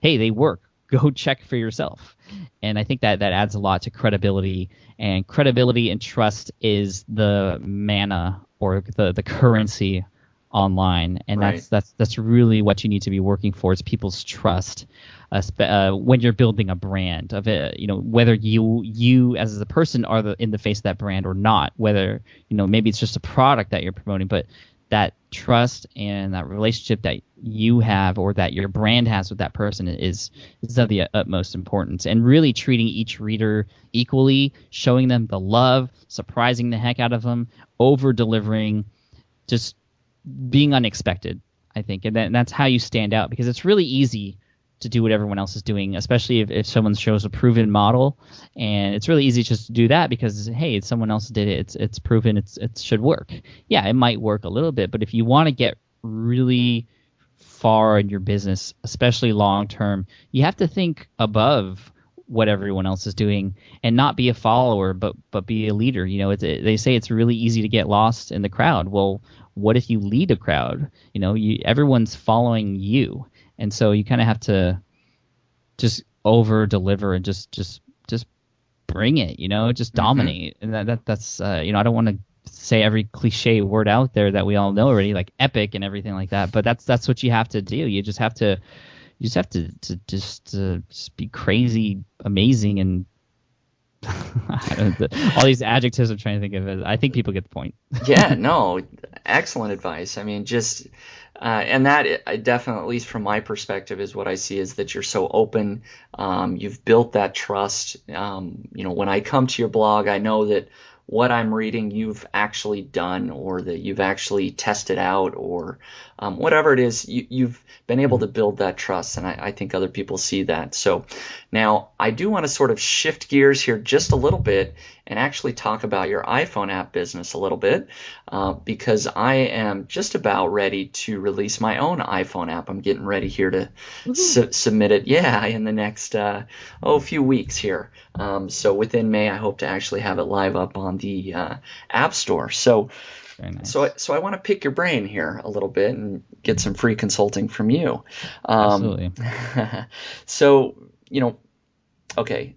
hey, they work. Go check for yourself. And I think that adds a lot to credibility, and credibility and trust is the mana or the currency online, and right. that's really what you need to be working for, is people's trust when you're building a brand of it, whether you as a person are in the face of that brand or not, whether maybe it's just a product that you're promoting, but that trust and that relationship that you have or that your brand has with that person is of the utmost importance. And really treating each reader equally, showing them the love, surprising the heck out of them, over delivering, just being unexpected, I think. And that's how you stand out, because it's really easy to do what everyone else is doing, especially if someone shows a proven model, and it's really easy just to do that because, hey, someone else did it, it's proven, it should work. Yeah, it might work a little bit, but if you want to get really far in your business, especially long term, you have to think above what everyone else is doing and not be a follower, but be a leader. They say it's really easy to get lost in the crowd. Well, what if you lead a crowd? Everyone's following you. And so you kind of have to just over deliver and just bring it, just dominate. And that's I don't want to say every cliche word out there that we all know already, like epic and everything like that. But that's what you have to do. You just have to just be crazy, amazing, and all these adjectives I'm trying to think of. I think people get the point. Yeah, no, excellent advice. I mean, just and that I definitely, at least from my perspective, is what I see, is that you're so open. You've built that trust. When I come to your blog, I know that what I'm reading you've actually done, or that you've actually tested out, or whatever it is, you've been able to build that trust, and I think other people see that. So now I do want to sort of shift gears here just a little bit and actually talk about your iPhone app business a little bit, because I am just about ready to release my own iPhone app. I'm getting ready here to submit it, in the next few weeks here. So within May, I hope to actually have it live up on the App Store. So Very nice. So I want to pick your brain here a little bit and get some free consulting from you. Absolutely. So, okay,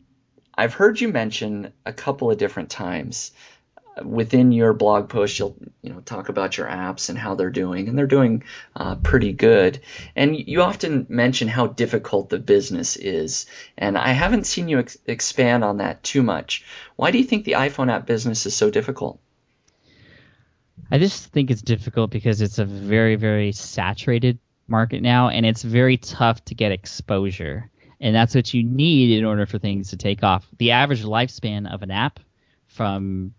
I've heard you mention a couple of different times within your blog post, you'll talk about your apps and how they're doing, and they're doing pretty good. And you often mention how difficult the business is, and I haven't seen you expand on that too much. Why do you think the iPhone app business is so difficult? I just think it's difficult because it's a very, very saturated market now, and it's very tough to get exposure. And that's what you need in order for things to take off. The average lifespan of an app from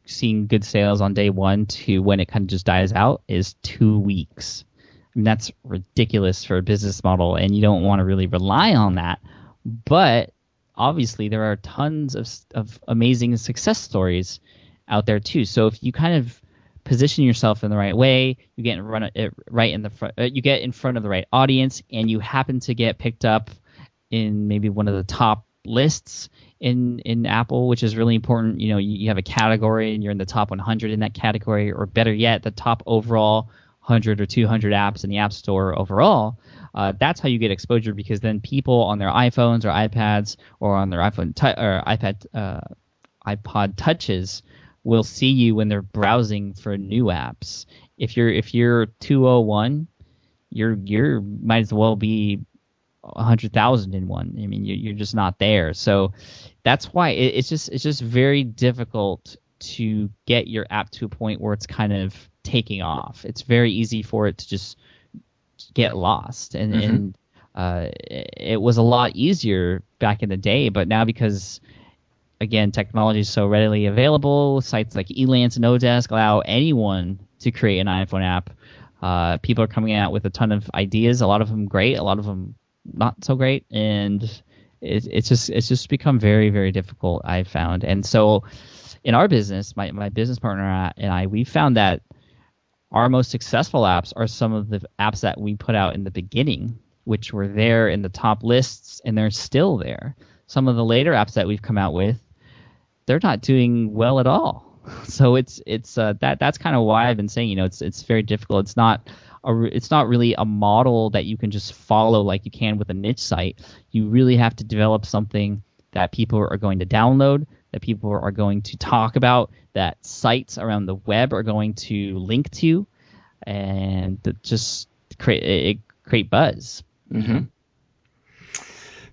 seeing good sales on day one to when it kind of just dies out is 2 weeks. I mean, that's ridiculous for a business model, and you don't want to really rely on that. But obviously, there are tons of amazing success stories out there too. So if you kind of position yourself in the right way, you get you get in front of the right audience, and you happen to get picked up in maybe one of the top lists in Apple, which is really important. You have a category and you're in the top 100 in that category, or better yet, the top overall 100 or 200 apps in the App Store overall. That's how you get exposure, because then people on their iPhones or iPads or on their iPod touches will see you when they're browsing for new apps. If you're 201, you're might as well be 100,000 in one. I mean, you're just not there. So that's why it's just very difficult to get your app to a point where it's kind of taking off. It's very easy for it to just get lost, and it was a lot easier back in the day. But now, because again, technology is so readily available, sites like Elance and Odesk allow anyone to create an iPhone app. People are coming out with a ton of ideas, a lot of them great, a lot of them not so great, and it's just become very, very difficult, I've found. And so in our business, my business partner and I, we found that our most successful apps are some of the apps that we put out in the beginning, which were there in the top lists, and they're still there. Some of the later apps that we've come out with, they're not doing well at all. So that's kind of why I've been saying, it's very difficult. It's not really a model that you can just follow like you can with a niche site. You really have to develop something that people are going to download, that people are going to talk about, that sites around the web are going to link to, and just create buzz. Mm-hmm.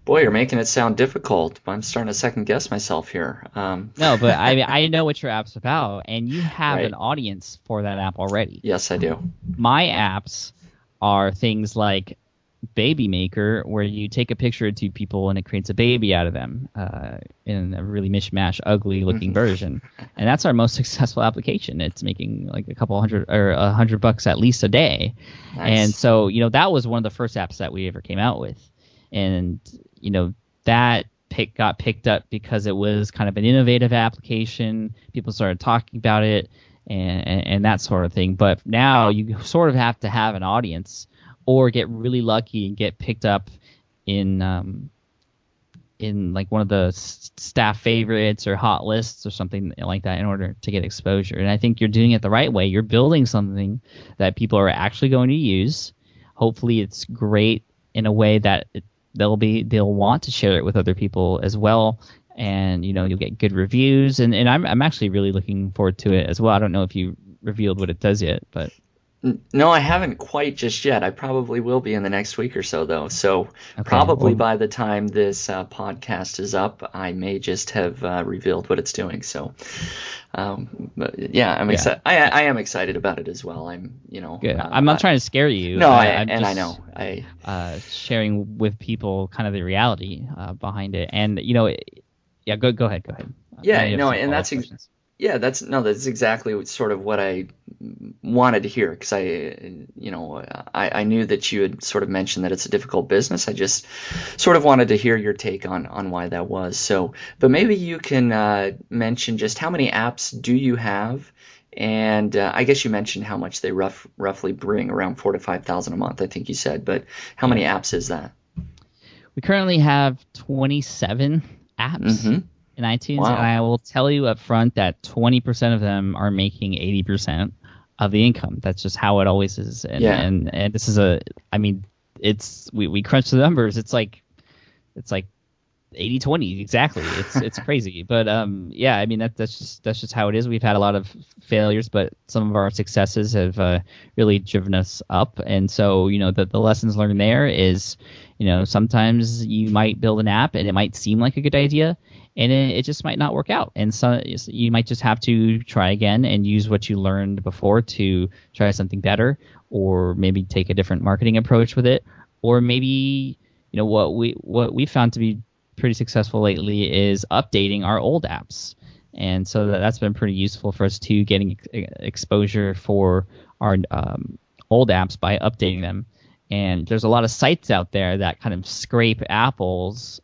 Boy, you're making it sound difficult. I'm starting to second guess myself here. No, but I know what your app's about, and you have Right. an audience for that app already. Yes, I do. My apps are things like Baby Maker, where you take a picture of two people and it creates a baby out of them in a really mishmash, ugly-looking version. And that's our most successful application. It's making like a couple hundred or $100 at least a day. Nice. And so, that was one of the first apps that we ever came out with. And, that got picked up because it was kind of an innovative application. People started talking about it and that sort of thing. But now you sort of have to have an audience or get really lucky and get picked up in like one of the staff favorites or hot lists or something like that in order to get exposure. And I think you're doing it the right way. You're building something that people are actually going to use. Hopefully it's great in a way that they'll want to share it with other people as well. And, you'll get good reviews. And I'm actually really looking forward to it as well. I don't know if you revealed what it does yet, but... No, I haven't quite just yet. I probably will be in the nenext week or so, though. So Okay, probably well- by the time this podcast is up, I may just have revealed what it's doing. So, but yeah, I'm excited. I am excited about it as well. Good. I'm not trying to scare you. No, I'm I just, know. sharing with people kind of the reality behind it. And, go ahead. Yeah, I have no, some and follow-up that's questions. Yeah, that's exactly sort of what I wanted to hear, because I knew that you had sort of mentioned that it's a difficult business. I just sort of wanted to hear your take on why that was. So, but maybe you can mention just how many apps do you have, and I guess you mentioned how much they roughly bring, around 4,000 to 5,000 a month, I think you said. But how many apps is that? We currently have 27 apps. Mm-hmm. In iTunes, Wow. and I will tell you up front that 20% of them are making 80% of the income. That's just how it always is. And, Yeah. and this is we crunch the numbers. It's like 80-20 exactly. It's crazy. But that's just how it is. We've had a lot of failures, but some of our successes have really driven us up. And so, the lessons learned there is, sometimes you might build an app and it might seem like a good idea, and it just might not work out. And so you might just have to try again and use what you learned before to try something better, or maybe take a different marketing approach with it, or maybe what we found to be pretty successful lately is updating our old apps. And so that's been pretty useful for us too, getting exposure for our old apps by updating them. And there's a lot of sites out there that kind of scrape Apple's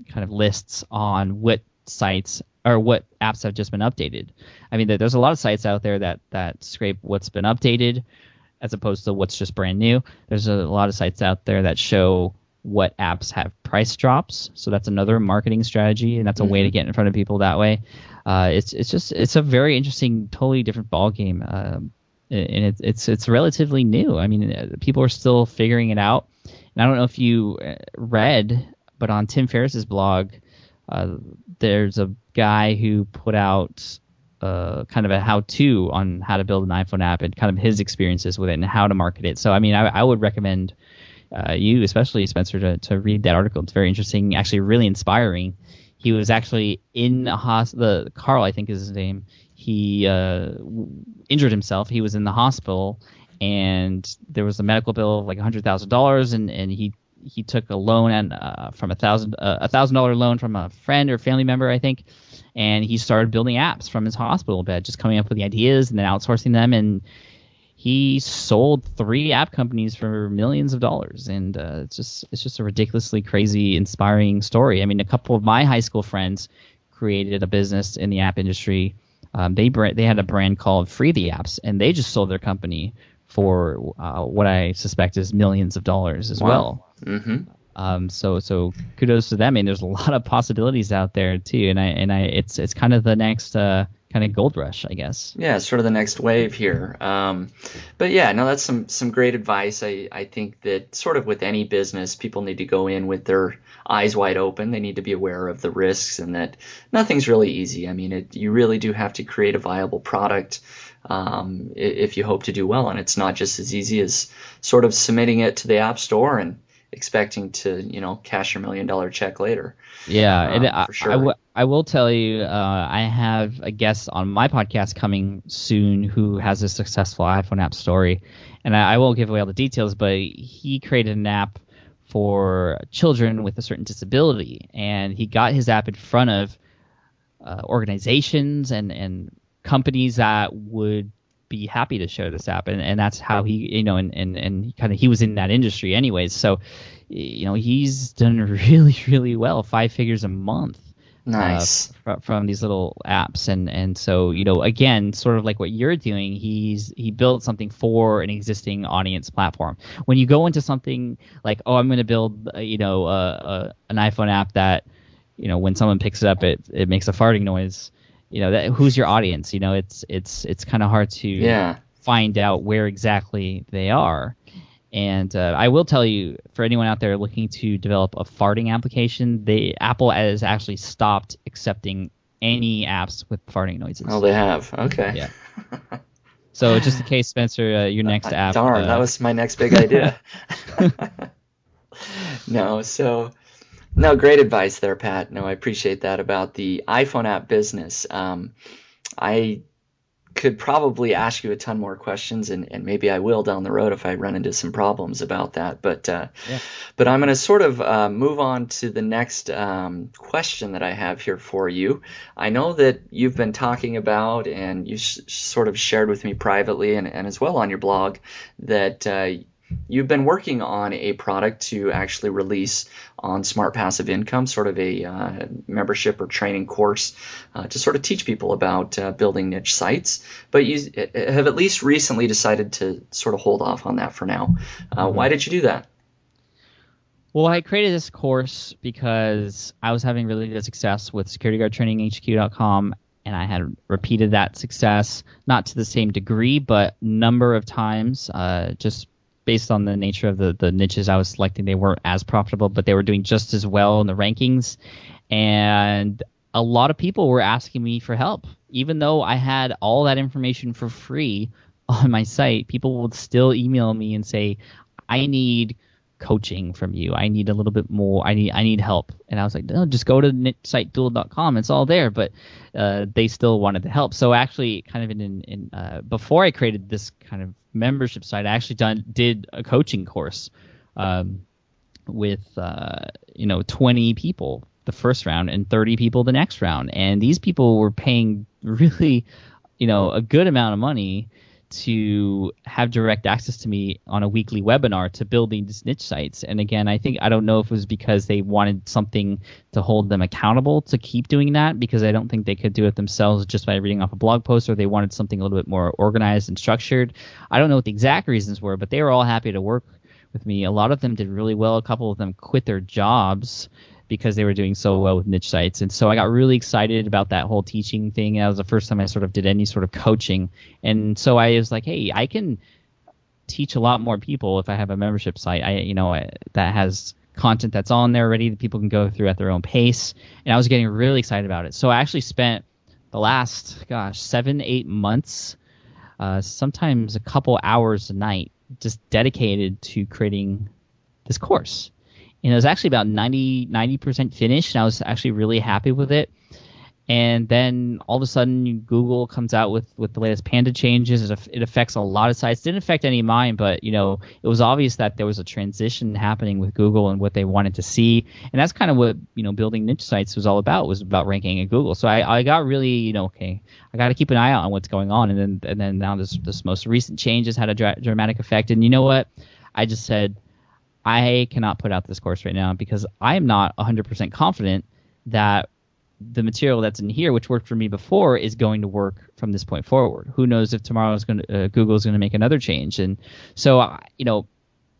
kind of lists on what sites or what apps have just been updated. I mean, there's a lot of sites out there that scrape what's been updated as opposed to what's just brand new. There's a lot of sites out there that show what apps have price drops. So that's another marketing strategy, and that's a way to get in front of people that way. It's a very interesting, totally different ballgame. And it's relatively new. I mean, people are still figuring it out. And I don't know if you read, but on Tim Ferriss's blog, there's a guy who put out kind of a how-to on how to build an iPhone app and kind of his experiences with it and how to market it. So, I mean, I would recommend you, especially Spencer, to read that article. It's very interesting, actually really inspiring. He was actually in a hospital. Carl, I think is his name. He injured himself. He was in the hospital, and there was a medical bill of like $100,000, and he took a loan from $1,000 loan from a friend or family member, I think, and he started building apps from his hospital bed, just coming up with the ideas and then outsourcing them. And he sold 3 app companies for millions of dollars, and it's just a ridiculously crazy, inspiring story. I mean, a couple of my high school friends created a business in the app industry. They had a brand called Free the Apps, and they just sold their company for what I suspect is millions of dollars as well. Mm-hmm. So kudos to them. I mean, there's a lot of possibilities out there too, and it's kind of the next kind of gold rush, I guess. Yeah, it's sort of the next wave here. But yeah, no, that's some great advice. I think that sort of with any business, people need to go in with their eyes wide open. They need to be aware of the risks and that nothing's really easy. I mean, you really do have to create a viable product if you hope to do well, and it's not just as easy as sort of submitting it to the App Store and expecting to, cash your $1 million check later. Yeah, and for sure. I will tell you, I have a guest on my podcast coming soon who has a successful iPhone app story, and I won't give away all the details, but he created an app for children with a certain disability, and he got his app in front of organizations and companies that would be happy to share this app, and that's how he, and kind of he was in that industry anyways, so he's done really, really well, 5 figures a month. Nice. From these little apps, and so again, sort of like what you're doing, he built something for an existing audience platform. When you go into something like, I'm going to build an iPhone app that when someone picks it up, it makes a farting noise. Who's your audience? It's kind of hard to find out where exactly they are. And I will tell you, for anyone out there looking to develop a farting application, Apple has actually stopped accepting any apps with farting noises. Oh, they have. Okay. Yeah. So just in case, Spencer, your next app. Darn, that was my next big idea. No, great advice there, Pat. No, I appreciate that about the iPhone app business. I could probably ask you a ton more questions, and maybe I will down the road if I run into some problems about that. But I'm going to sort of move on to the next question that I have here for you. I know that you've been talking about, and you sort of shared with me privately and as well on your blog, that you've been working on a product to actually release on Smart Passive Income, sort of a membership or training course to sort of teach people about building niche sites. But you have at least recently decided to sort of hold off on that for now. Why did you do that? Well, I created this course because I was having really good success with securityguardtraininghq.com, and I had repeated that success, not to the same degree, but number of times, just based on the nature of the niches I was selecting. They weren't as profitable, but they were doing just as well in the rankings. And a lot of people were asking me for help. Even though I had all that information for free on my site, people would still email me and say, I need coaching from you. I need a little bit more. I need help. And I was like, no, just go to nichesiteduel.com. It's all there. But they still wanted to help. So actually, kind of before I created this kind of membership site, I actually did a coaching course with 20 people the first round and 30 people the next round. And these people were paying really, a good amount of money to have direct access to me on a weekly webinar to build these niche sites. And again, I don't know if it was because they wanted something to hold them accountable to keep doing that, because I don't think they could do it themselves just by reading off a blog post, or they wanted something a little bit more organized and structured. I don't know what the exact reasons were, but they were all happy to work with me. A lot of them did really well. A couple of them quit their jobs because they were doing so well with niche sites. And so I got really excited about that whole teaching thing. That was the first time I sort of did any sort of coaching. And so I was like, hey, I can teach a lot more people if I have a membership site that has content that's on there already that people can go through at their own pace. And I was getting really excited about it. So I actually spent the last, 7-8 months, sometimes a couple hours a night, just dedicated to creating this course. And it was actually about 90% finished, and I was actually really happy with it. And then all of a sudden, Google comes out with the latest Panda changes. It affects a lot of sites. It didn't affect any of mine, but it was obvious that there was a transition happening with Google and what they wanted to see. And that's kind of what building niche sites was all about. Was about ranking in Google. So I got really okay, I got to keep an eye out on what's going on. And then now this most recent changes had a dramatic effect. And you know what? I just said, I cannot put out this course right now because I'm not 100% confident that the material that's in here, which worked for me before, is going to work from this point forward. Who knows if tomorrow is going to Google's going to make another change? And so,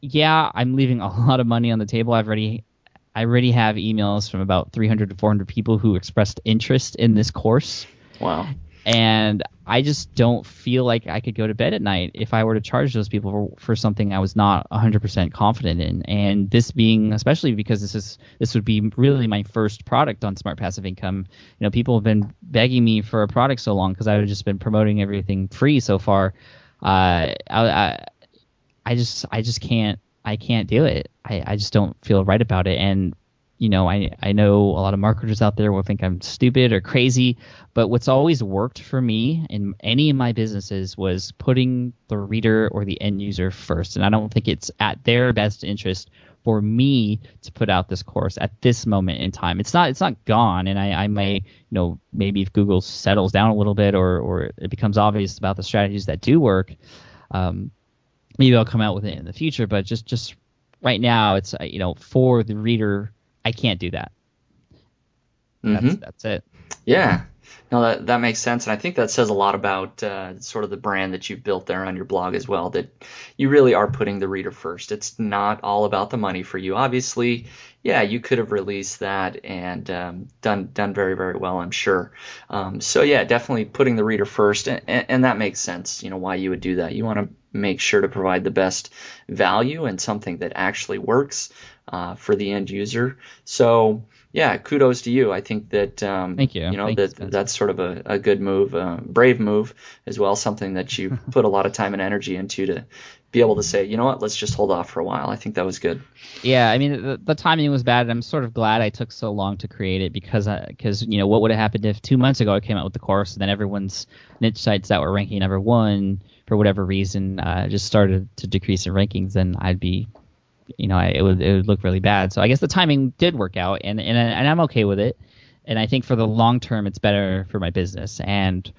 yeah, I'm leaving a lot of money on the table. I already have emails from about 300 to 400 people who expressed interest in this course. Wow. And I just don't feel like I could go to bed at night if I were to charge those people for something I was not 100% confident in. And this being, especially because this would be really my first product on Smart Passive Income. People have been begging me for a product so long because I've just been promoting everything free so far. I just can't do it. I just don't feel right about it. And I know a lot of marketers out there will think I'm stupid or crazy, but what's always worked for me in any of my businesses was putting the reader or the end user first. And I don't think it's at their best interest for me to put out this course at this moment in time. It's not gone, and I may, maybe if Google settles down a little bit or it becomes obvious about the strategies that do work, maybe I'll come out with it in the future. But just right now, it's for the reader, I can't do that. That's it. Yeah. No, that makes sense. And I think that says a lot about sort of the brand that you've built there on your blog as well, that you really are putting the reader first. It's not all about the money for you. Obviously, yeah, you could have released that and done very, very well, I'm sure. So, yeah, definitely putting the reader first. And that makes sense, why you would do that. You want to make sure to provide the best value and something that actually works for the end user. So, yeah, kudos to you. I think that thank you. That's sort of a good move, brave move as well. Something that you put a lot of time and energy into to be able to say, you know what, let's just hold off for a while. I think that was good. Yeah, I mean the timing was bad. I'm sort of glad I took so long to create it because what would have happened if 2 months ago I came out with the course and then everyone's niche sites that were ranking number one for whatever reason just started to decrease in rankings, then I'd be. It would look really bad. So I guess the timing did work out, and I'm okay with it. And I think for the long term, it's better for my business. And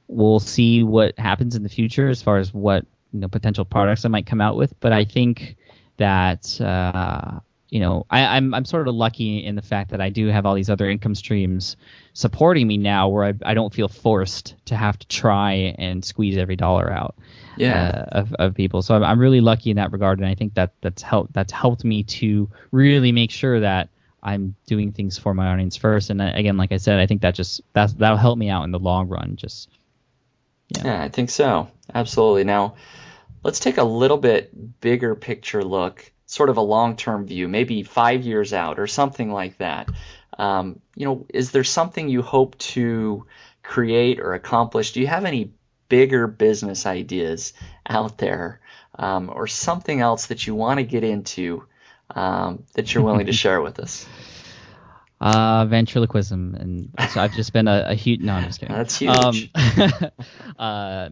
we'll see what happens in the future as far as what potential products I might come out with. But I think that I'm sort of lucky in the fact that I do have all these other income streams supporting me now, where I don't feel forced to have to try and squeeze every dollar out. Of people. So I'm really lucky in that regard, and I think that's helped me to really make sure that I'm doing things for my audience first. And again, like I said, I think that'll help me out in the long run. Yeah, I think so. Absolutely. Now, let's take a little bit bigger picture look, sort of a long-term view, maybe 5 years out or something like that. Is there something you hope to create or accomplish? Do you have any bigger business ideas out there, or something else that you want to get into that you're willing to share with us? Ventriloquism, and so I've just been a huge. No, I'm just kidding. That's huge.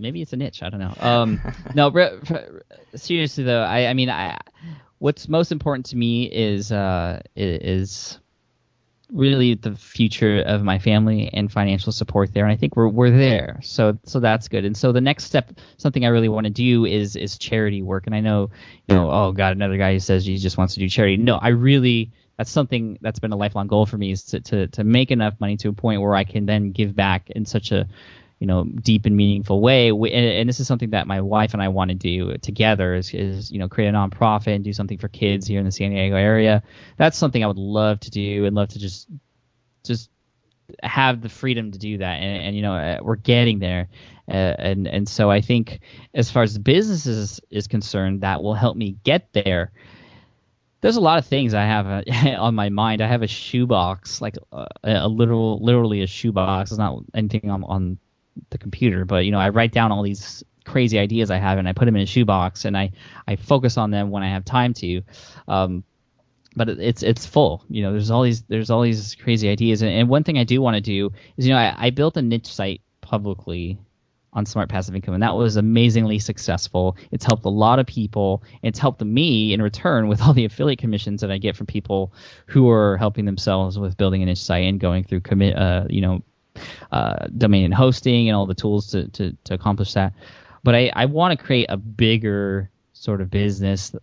Maybe it's a niche. I don't know. No, seriously though, I mean, what's most important to me is really the future of my family and financial support there, and I think we're there. So that's good. And so the next step, something I really want to do is charity work. And I know, oh God, another guy who says he just wants to do charity. No, that's something that's been a lifelong goal for me, is to make enough money to a point where I can then give back in such a deep and meaningful way. And this is something that my wife and I want to do together is create a nonprofit and do something for kids here in the San Diego area. That's something I would love to do and love to just have the freedom to do that. And we're getting there. And so I think as far as the business is concerned, that will help me get there. There's a lot of things I have on my mind. I have a shoebox, like literally a shoebox. It's not anything on the computer, but I write down all these crazy ideas I have and I put them in a shoebox and I focus on them when I have time to. But it's full. There's all these crazy ideas. And one thing I do want to do is I built a niche site publicly on Smart Passive Income, and that was amazingly successful. It's helped a lot of people. It's helped me in return with all the affiliate commissions that I get from people who are helping themselves with building a niche site and going through domain and hosting and all the tools to accomplish that. But I want to create a bigger sort of business,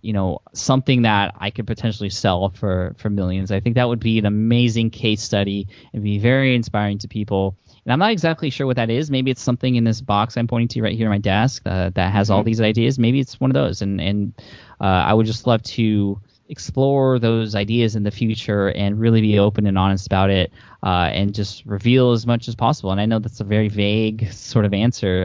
something that I could potentially sell for millions. I think that would be an amazing case study and be very inspiring to people. And I'm not exactly sure what that is. Maybe it's something in this box I'm pointing to right here on my desk that has all these ideas. Maybe it's one of those. And I would just love to explore those ideas in the future and really be open and honest about it, and just reveal as much as possible. And I know that's a very vague sort of answer.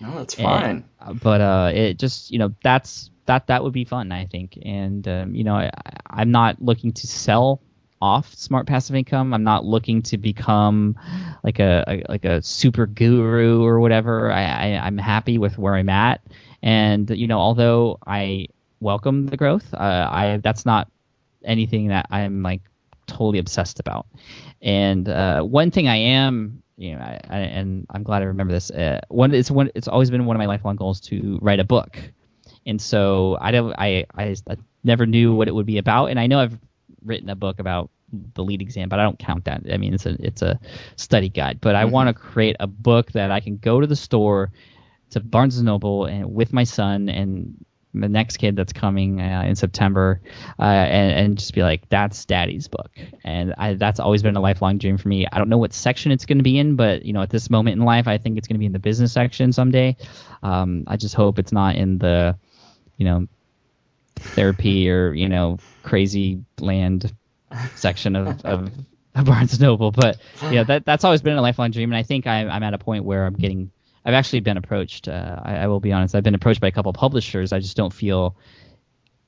No, that's fine. But it just, that would be fun, I think. And, I'm not looking to sell off smart passive income. I'm not looking to become like a super guru or whatever. I'm happy with where I'm at. And, although I welcome the growth, that's not anything that I'm like totally obsessed about. And one thing I am, and I'm glad I remember this. It's always been one of my lifelong goals to write a book, and so I never knew what it would be about. And I know I've written a book about the lead exam, but I don't count that. I mean, it's a study guide. But I want to create a book that I can go to the store, to Barnes and Noble, and with my son and the next kid that's coming in September, and just be like, that's Daddy's book. And that's always been a lifelong dream for me. I don't know what section it's going to be in, but at this moment in life, I think it's going to be in the business section someday. I just hope it's not in the therapy or crazy land section of Barnes and Noble. But that's always been a lifelong dream, and I think I'm at a point where I've actually been approached. I will be honest. I've been approached by a couple of publishers. I just don't feel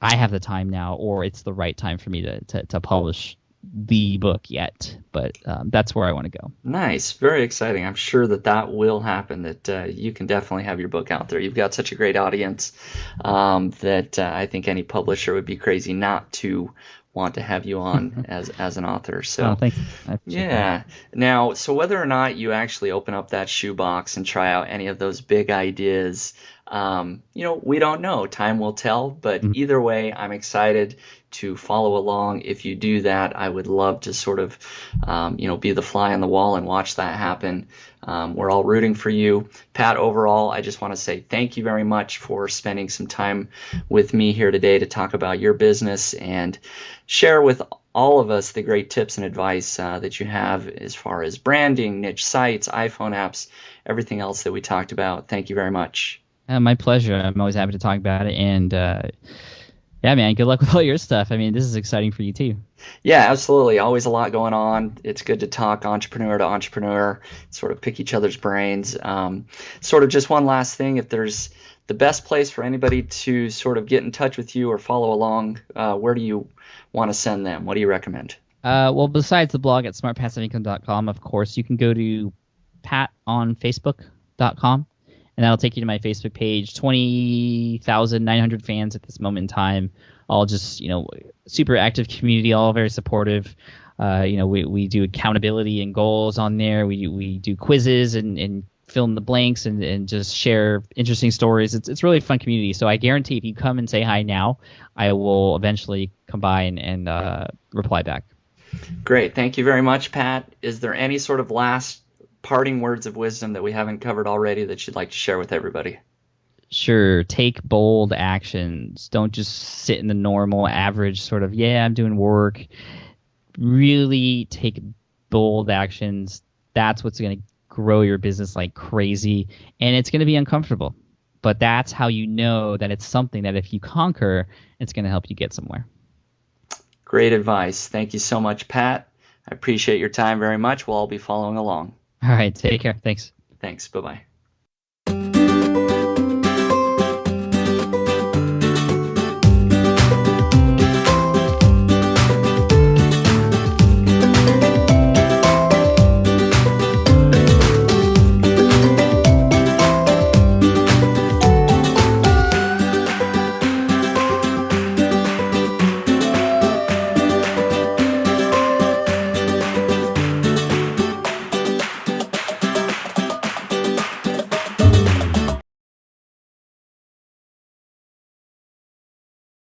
I have the time now, or it's the right time for me to publish the book yet. But that's where I want to go. Nice. Very exciting. I'm sure that will happen, that you can definitely have your book out there. You've got such a great audience that I think any publisher would be crazy not to want to have you on as an author. So thank you. Yeah. Now, so whether or not you actually open up that shoebox and try out any of those big ideas, we don't know. Time will tell. But either way, I'm excited to follow along. If you do that, I would love to sort of, be the fly on the wall and watch that happen. We're all rooting for you. Pat, overall, I just want to say thank you very much for spending some time with me here today to talk about your business and share with all of us the great tips and advice that you have as far as branding, niche sites, iPhone apps, everything else that we talked about. Thank you very much. My pleasure. I'm always happy to talk about it. And yeah, man, good luck with all your stuff. I mean, this is exciting for you too. Yeah, absolutely. Always a lot going on. It's good to talk entrepreneur to entrepreneur, sort of pick each other's brains. Sort of just one last thing, if there's the best place for anybody to sort of get in touch with you or follow along, where do you want to send them? What do you recommend? Well, besides the blog at smartpassiveincome.com, of course, you can go to patonfacebook.com. And that'll take you to my Facebook page. 20,900 fans at this moment in time. All just, super active community, all very supportive. We do accountability and goals on there. We do quizzes and fill in the blanks and just share interesting stories. It's really a fun community. So I guarantee if you come and say hi now, I will eventually come by and reply back. Great. Thank you very much, Pat. Is there any sort of last parting words of wisdom that we haven't covered already that you'd like to share with everybody? Sure. Take bold actions. Don't just sit in the normal average sort of, I'm doing work. Really take bold actions. That's what's going to grow your business like crazy. And it's going to be uncomfortable. But that's how you know that it's something that if you conquer, it's going to help you get somewhere. Great advice. Thank you so much, Pat. I appreciate your time very much. We'll all be following along. All right. Take care. Thanks. Thanks. Bye-bye.